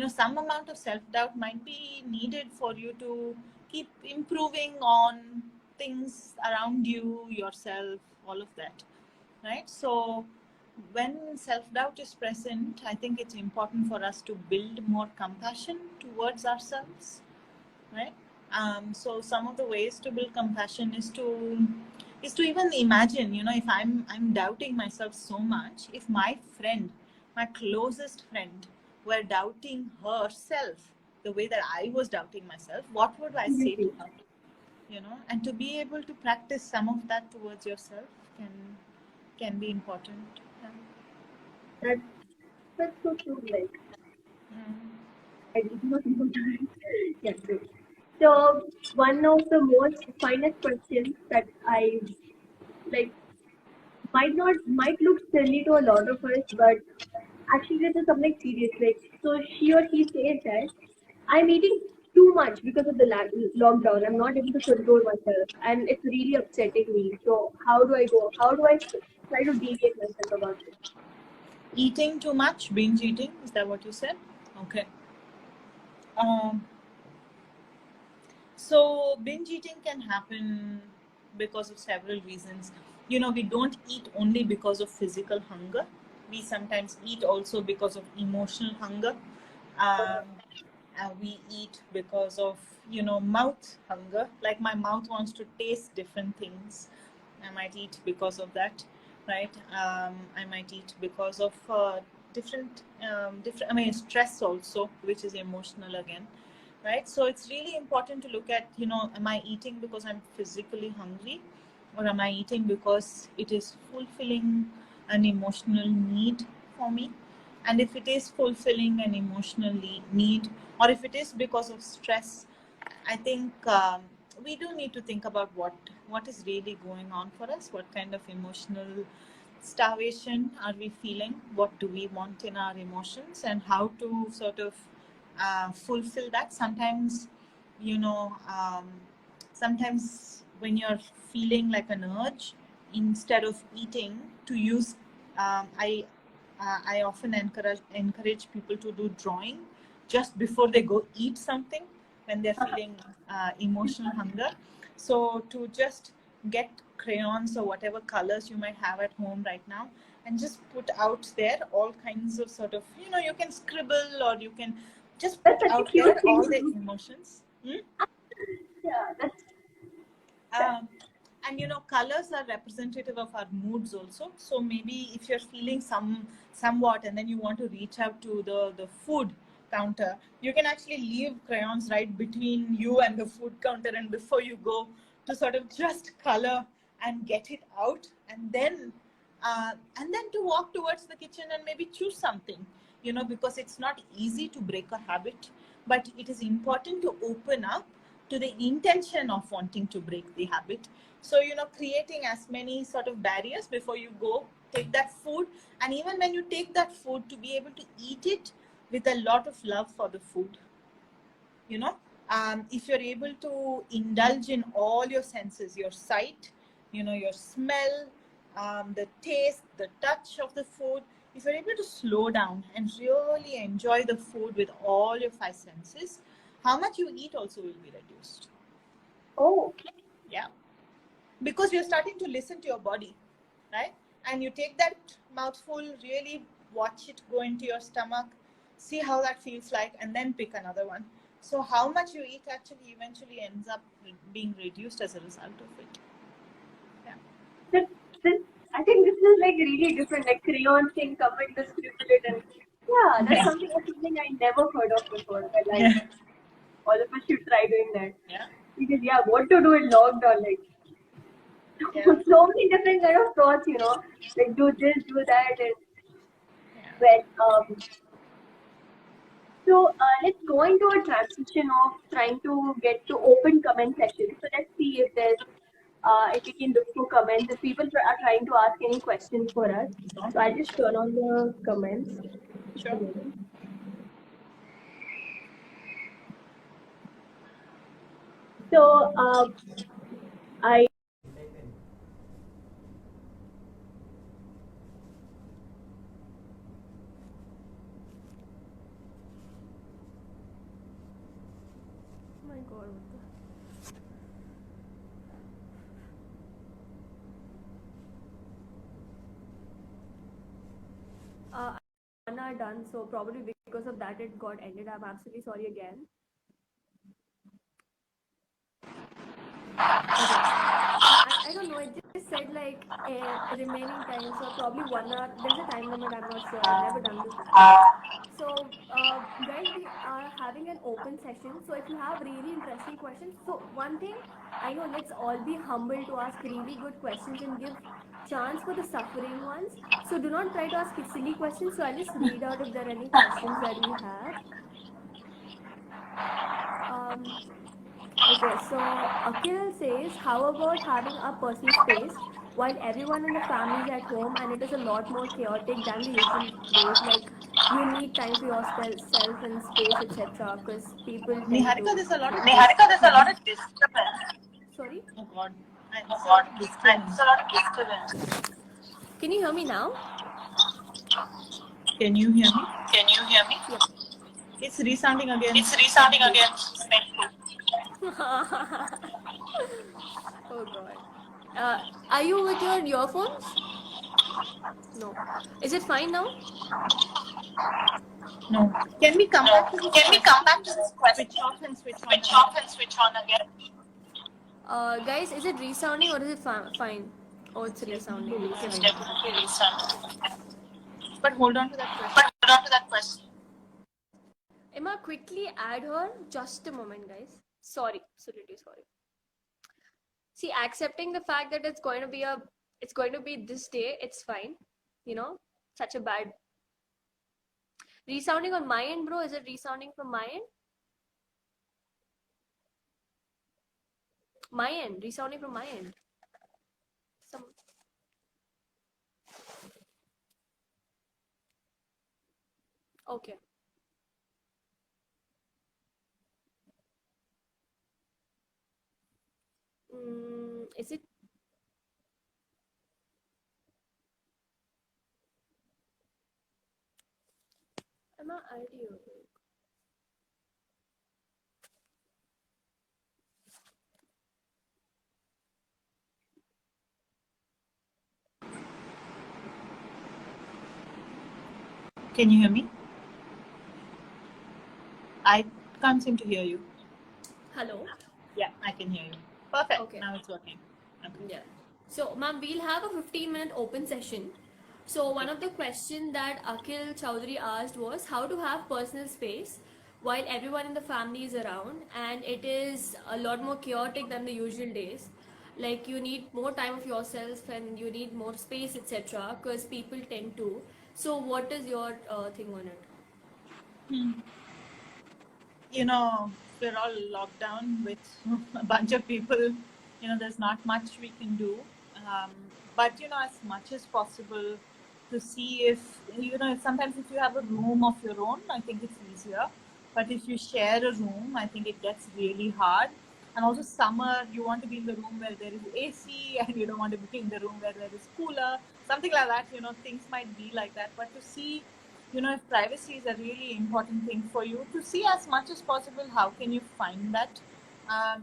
Some amount of self-doubt might be needed for you to keep improving on things around you, yourself, all of that, right? So when self-doubt is present, I think it's important for us to build more compassion towards ourselves, right? So some of the ways to build compassion is to even imagine, if I'm doubting myself so much, if my friend, my closest friend, were doubting herself the way that I was doubting myself, what would I say to her? And to be able to practice some of that towards yourself can be important. That's so true. Like Mm. I did not know that. Yeah, true. So one of the most finest questions that I like might look silly to a lot of us, but actually this is something serious. Like so, she or he says that I'm eating too much because of the lockdown. I'm not able to control myself, and it's really upsetting me. So how do I go? How do I try to deviate myself about it? Eating too much, binge eating, is that what you said? Okay. So binge eating can happen because of several reasons. We don't eat only because of physical hunger. We sometimes eat also because of emotional hunger. Um, we eat because of mouth hunger. Like my mouth wants to taste different things. I might eat because of that, right? I might eat because of different. I mean, stress also, which is emotional again, right? So it's really important to look at, am I eating because I'm physically hungry, or am I eating because it is fulfilling an emotional need for me? And if it is fulfilling an emotional need, or if it is because of stress, I think we do need to think about what is really going on for us, what kind of emotional starvation are we feeling, what do we want in our emotions, and how to sort of fulfill that. Sometimes, you know, um, sometimes when you're feeling like an urge, instead of eating, to use, I often encourage people to do drawing just before they go eat something when they're feeling emotional hunger. So to just get crayons or whatever colors you might have at home right now, and just put out there all kinds of sort of, you can scribble, or you can just That's put such a out cute there thing all to the do. emotions. Yeah, that. Um, and colors are representative of our moods also. So maybe if you're feeling somewhat, and then you want to reach out to the food counter, you can actually leave crayons right between you and the food counter, and before you go to sort of just color and get it out, and then to walk towards the kitchen and maybe choose something, because it's not easy to break a habit, but it is important to open up to the intention of wanting to break the habit. So, creating as many sort of barriers before you go take that food. And even when you take that food, to be able to eat it with a lot of love for the food. If you're able to indulge in all your senses, your sight, your smell, the taste, the touch of the food, if you're able to slow down and really enjoy the food with all your five senses, how much you eat also will be reduced. Oh, Yeah. Because you're starting to listen to your body, right? And you take that mouthful, really watch it go into your stomach, see how that feels like, and then pick another one. So how much you eat actually eventually ends up being reduced as a result of it. Yeah. this, this, I think this is like really different. Like crayon thing, coming to scribble it, and yeah, that's Yeah. something I never heard of before. But like Yeah. all of us should try doing that Yeah. because yeah, what to do in lockdown? Like Yeah. so many different kind of thoughts, like do this, do that, and Yeah. when so let's go into a transition of trying to get to open comment section. So let's see if we can look for comments. If people are trying to ask any questions for us. So I'll just turn on the comments. Sure. So I Oh my god, Anna done, so probably because of that it got ended. I'm absolutely sorry again. I don't know. It just said like remaining time, so probably 1 hour. There's a time limit. I'm not sure. I've never done this before. So, guys, we are having an open session. So, if you have really interesting questions, so one thing I know, let's all be humble to ask really good questions and give chance for the suffering ones. So, do not try to ask silly questions. So, I'll just read out if there are any questions that we have. Um, Okay, so Akhil says, how about having a personal space while everyone in the family is at home and it is a lot more chaotic than the usual days? Like, you need time for yourself and space, etc. Because people tend Niharika, to. there's a lot of Niharika, there's a lot disturbance. of disturbance. Sorry? Oh God. Oh It's a lot God, of there's disturbance. a lot of disturbance. Can you hear me now? Can you hear me? Can you hear me? Yep. It's resounding again. It's resounding again. Oh God. Are you with your earphones? No. Is it fine now? No. Can we come back to this Can we come back to this question? Switch off and switch on. Switch off and switch on again. Guys, is it resounding or is it fine? Oh, it's resounding. Okay, It's fine. definitely resounding. But hold on to that question. But hold on to that question. Emma, quickly add her. Just a moment, guys. Sorry, absolutely sorry. See, accepting the fact that it's going to be this day, it's fine. You know, such a bad resounding on my end, bro. Is it resounding from my end? My end, resounding from my end. Some. Okay. Is it? Emma, audio. Can you hear me? I can't seem to hear you. Hello. Yeah, I can hear you. Perfect. Okay. Now it's working. Okay. Yeah. So, ma'am, we'll have a 15-minute open session. So, one of the questions that Akhil Chowdhury asked was how to have personal space while everyone in the family is around, and it is a lot more chaotic than the usual days. Like, you need more time of yourself and you need more space, etc. Because people tend to. So, what is your thing on it? You know, we're all locked down with a bunch of people. You know, there's not much we can do. But, you know, as much as possible to see if, you know, sometimes if you have a room of your own, I think it's easier. But if you share a room, I think it gets really hard. And also summer, you want to be in the room where there is AC and you don't want to be in the room where there is cooler, something like that. You know, things might be like that. But to see, you know, if privacy is a really important thing for you, to see as much as possible how can you find that.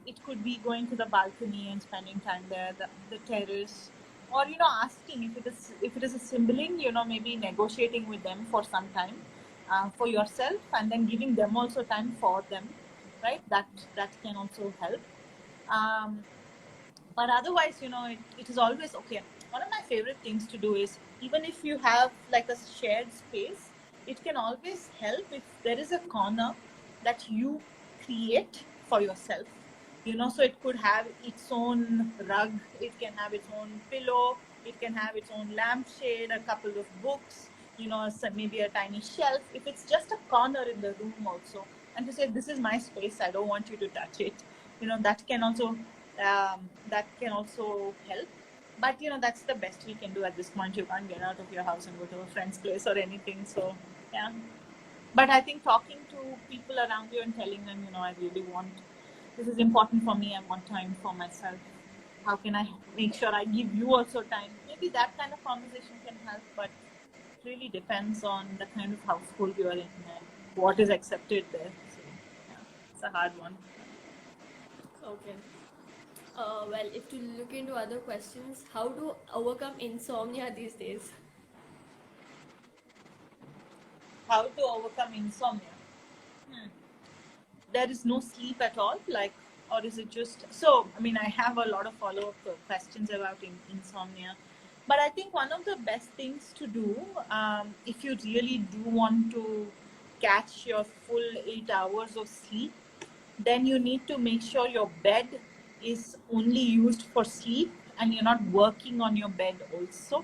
It could be going to the balcony and spending time there, the terrace, or, you know, asking if it is a sibling, you know, maybe negotiating with them for some time for yourself, and then giving them also time for them, right? That can also help. But otherwise, you know, it is always okay. One of my favorite things to do is, even if you have like a shared space, it can always help if there is a corner that you create for yourself. You know, so it could have its own rug, it can have its own pillow, it can have its own lampshade, a couple of books, you know, maybe a tiny shelf. If it's just a corner in the room also, and to say, this is my space, I don't want you to touch it, you know, that can also help. But, you know, that's the best we can do at this point. You can't get out of your house and go to a friend's place or anything. So, yeah. But I think talking to people around you and telling them, you know, I really want, this is important for me, I want time for myself. How can I make sure I give you also time? Maybe that kind of conversation can help, but it really depends on the kind of household you are in and what is accepted there. So, yeah, it's a hard one. Okay. Well, if to look into other questions, how to overcome insomnia these days? How to overcome insomnia? There is no sleep at all, like or is it just so? I mean, I have a lot of follow-up questions about insomnia, but I think one of the best things to do, if you really do want to catch your full 8 hours of sleep, then you need to make sure your bed is only used for sleep and you're not working on your bed also.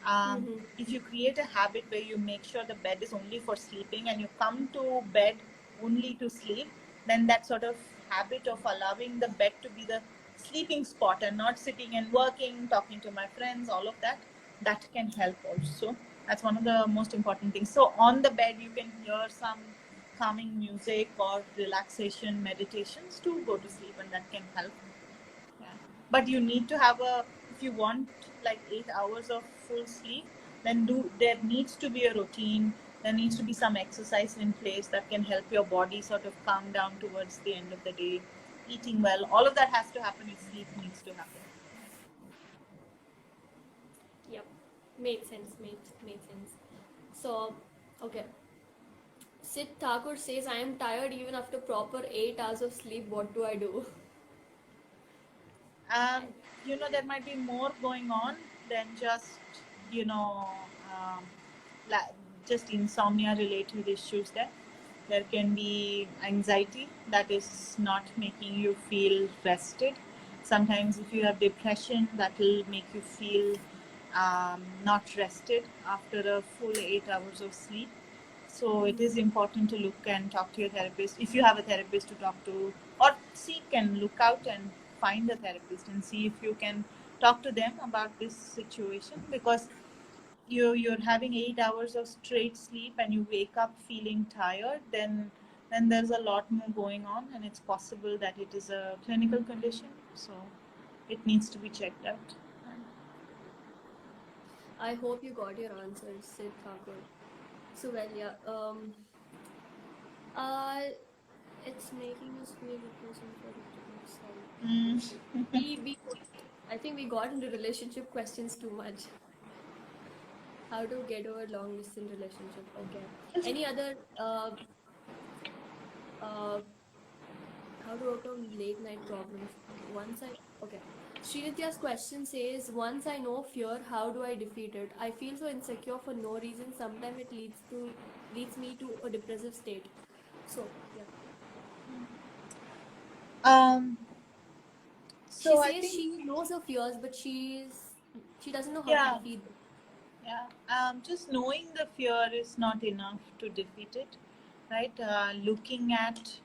Mm-hmm. If you create a habit where you make sure the bed is only for sleeping and you come to bed only to sleep, then that sort of habit of allowing the bed to be the sleeping spot and not sitting and working, talking to my friends, all of that, that can help also. That's one of the most important things. So on the bed, you can hear some calming music or relaxation meditations to go to sleep, and that can help. Yeah. But you need to have a, if you want like 8 hours of full sleep, then there needs to be a routine. There needs to be some exercise in place that can help your body sort of calm down towards the end of the day. Eating well, all of that has to happen if sleep needs to happen. Yep. Made sense. Made sense. So, okay. Sid Thakur says, I am tired even after proper 8 hours of sleep. What do I do? Um, there might be more going on than just, you know, um, just insomnia related issues there. There can be anxiety that is not making you feel rested. Sometimes, if you have depression, that will make you feel not rested after a full 8 hours of sleep. So it is important to look and talk to your therapist if you have a therapist to talk to, or seek and look out and find a therapist and see if you can talk to them about this situation, because you're having 8 hours of straight sleep and you wake up feeling tired, then there's a lot more going on, and it's possible that it is a clinical condition. So it needs to be checked out. I hope you got your answers, Sid Thakur. So, well, yeah. Uh, it's making us feel replacing for it to be sorry. We, I think we got into relationship questions too much. How to get over long distance relationship? Okay. Any other uh how to overcome late night problems? Once I okay. Srinitya's question says, once I know fear, how do I defeat it? I feel so insecure for no reason. Sometimes it leads me to a depressive state. So yeah. Um, She so I says think, she knows her fears, but she doesn't know how to yeah, defeat them. yeah. Just knowing the fear is not enough to defeat it, right? Looking at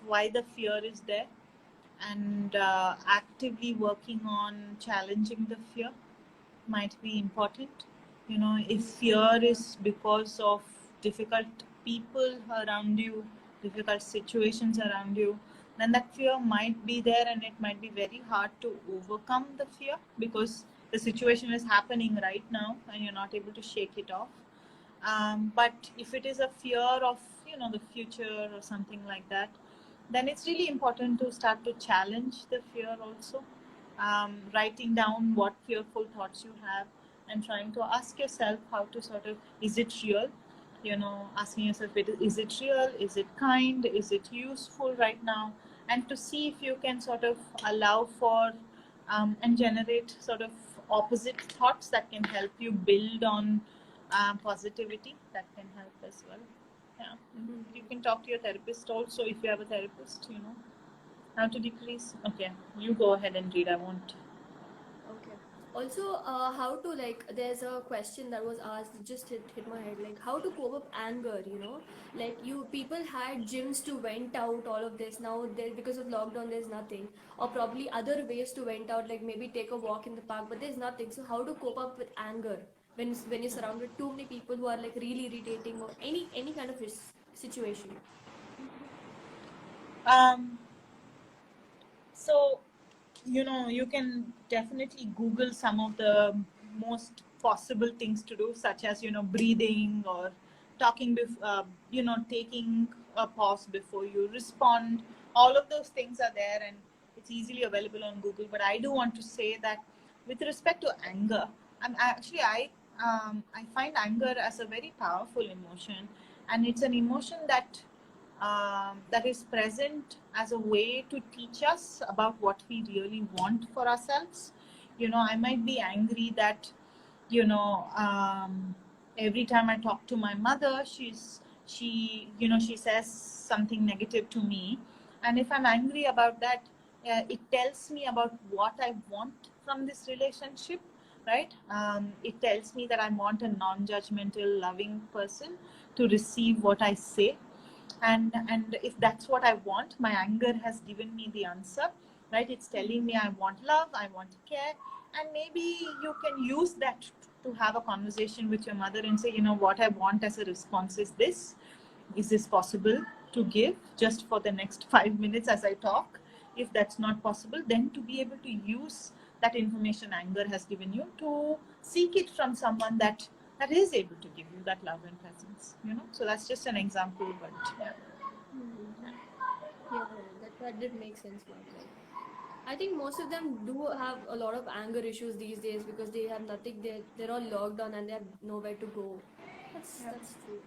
why the fear is there and actively working on challenging the fear might be important. If fear is because of difficult people around you, difficult situations around you, then that fear might be there and it might be very hard to overcome the fear because the situation is happening right now and you're not able to shake it off. But if it is a fear of, the future or something like that, then it's really important to start to challenge the fear also. Writing down what fearful thoughts you have and trying to ask yourself how to sort of, is it real? Asking yourself, is it real? Is it kind? Is it useful right now? And to see if you can sort of allow for and generate sort of opposite thoughts that can help you build on positivity, that can help as well. Yeah. You can talk to your therapist also if you have a therapist, how to decrease. Okay, you go ahead and read. I won't. Okay. Also, how to like? There's a question that was asked, just hit my head. Like, how to cope up anger? Like people had gyms to vent out all of this. Now there, because of lockdown, there's nothing, or probably other ways to vent out, like maybe take a walk in the park. But there's nothing. So how to cope up with anger when you're surrounded too many people who are like really irritating, or any kind of situation? Um, so, you can definitely Google some of the most possible things to do, such as, breathing or talking, taking a pause before you respond. All of those things are there and it's easily available on Google. But I do want to say that with respect to anger, I find anger as a very powerful emotion, and it's an emotion that that is present as a way to teach us about what we really want for ourselves. I might be angry that, every time I talk to my mother, she says something negative to me. And if I'm angry about that, it tells me about what I want from this relationship, right? It tells me that I want a non-judgmental, loving person to receive what I say. And if that's what I want, my anger has given me the answer, right? It's telling me I want love, I want care. And maybe you can use that to have a conversation with your mother and say, what I want as a response is this possible to give just for the next 5 minutes as I talk? If that's not possible, then to be able to use that information anger has given you to seek it from someone that is able to give you that love and presence. So that's just an example, but yeah. Yeah, that did make sense, ma'am. Like, I think most of them do have a lot of anger issues these days because they have nothing. They're all locked down and they have nowhere to go. That's true.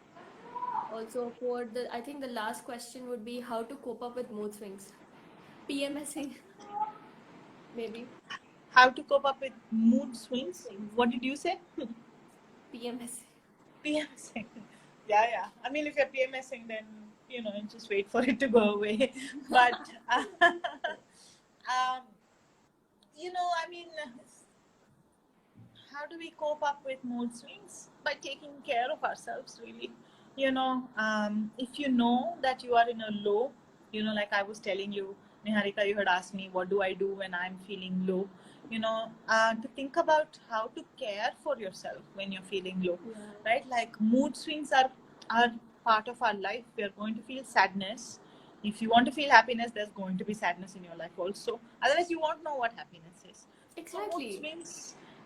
Also, for I think the last question would be how to cope up with mood swings. PMSing, maybe. How to cope up with mood Mood swings? swings. What did you say? PMSing. PMSing. Yeah. I mean, if you're PMSing, then just wait for it to go away. But I mean, how do we cope up with mood swings? By taking care of ourselves, really. If you know that you are in a low, like I was telling you, Niharika, you had asked me, what do I do when I'm feeling low? To think about how to care for yourself when you're feeling low, Yeah. right? Like mood swings are part of our life. We are going to feel sadness. If you want to feel happiness, there's going to be sadness in your life also. Otherwise, you won't know what happiness is. So Exactly.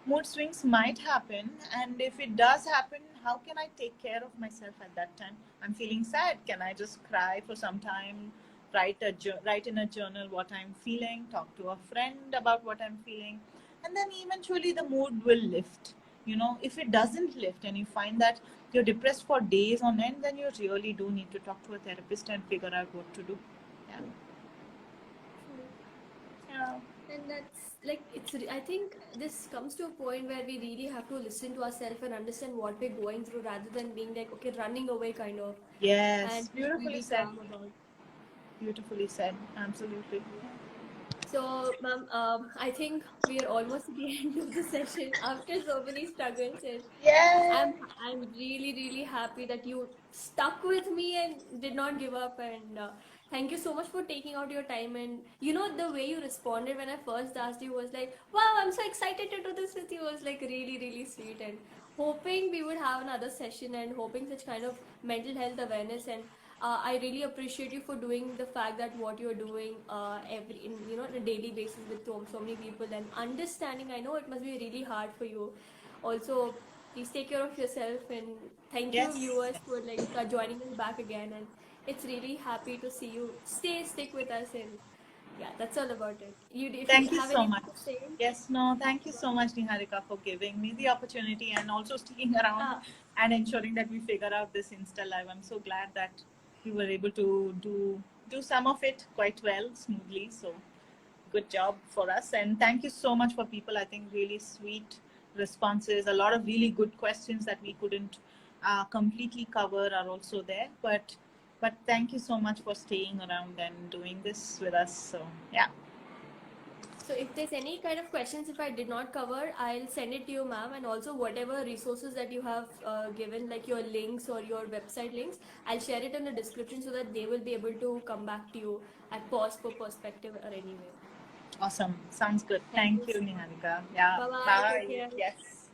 mood swings might happen, and if it does happen, how can I take care of myself at that time? I'm feeling sad. Can I just cry for some time? Write in a journal what I'm feeling. Talk to a friend about what I'm feeling, and then eventually the mood will lift. If it doesn't lift and you find that you're depressed for days on end, then you really do need to talk to a therapist and figure out what to do. Yeah. True. Yeah. And that's like I think this comes to a point where we really have to listen to ourselves and understand what we're going through rather than being like, okay, running away kind of, Yes. and just Beautifully be said. calm about. Beautifully said. Absolutely. So, ma'am, I think we are almost at the end of the session after so many struggles, and Yes. I'm really happy that you stuck with me and did not give up. And thank you so much for taking out your time. And the way you responded when I first asked you was like, "Wow, I'm so excited to do this with you." It was like really sweet, and hoping we would have another session and hoping such kind of mental health awareness. And I really appreciate you for doing the fact that what you're doing every in on a daily basis with so many people and understanding. I know it must be really hard for you. Also, please take care of yourself, and thank you Yes. viewers for like joining us back again. And it's really happy to see you stick with us. And yeah, that's all about it. If you Thank you have so anything much. to say, Yes, no, thank you so much, Niharika, for giving me the opportunity and also sticking around uh, and ensuring that we figure out this Insta Live. I'm so glad that we were able to do some of it quite well, smoothly. So good job for us. And thank you so much for people. I think really sweet responses. A lot of really good questions that we couldn't completely cover are also there. But thank you so much for staying around and doing this with us. So yeah. so if there's any kind of questions if I did not cover, I'll send it to you, ma'am. And also whatever resources that you have given, like your links or your website links, I'll share it in the description so that they will be able to come back to you at Pause for Perspective or anywhere. Awesome. Sounds good. Thank Thank you you, so much. Niharika. Yeah. Bye bye. Take Bye. care. Yes.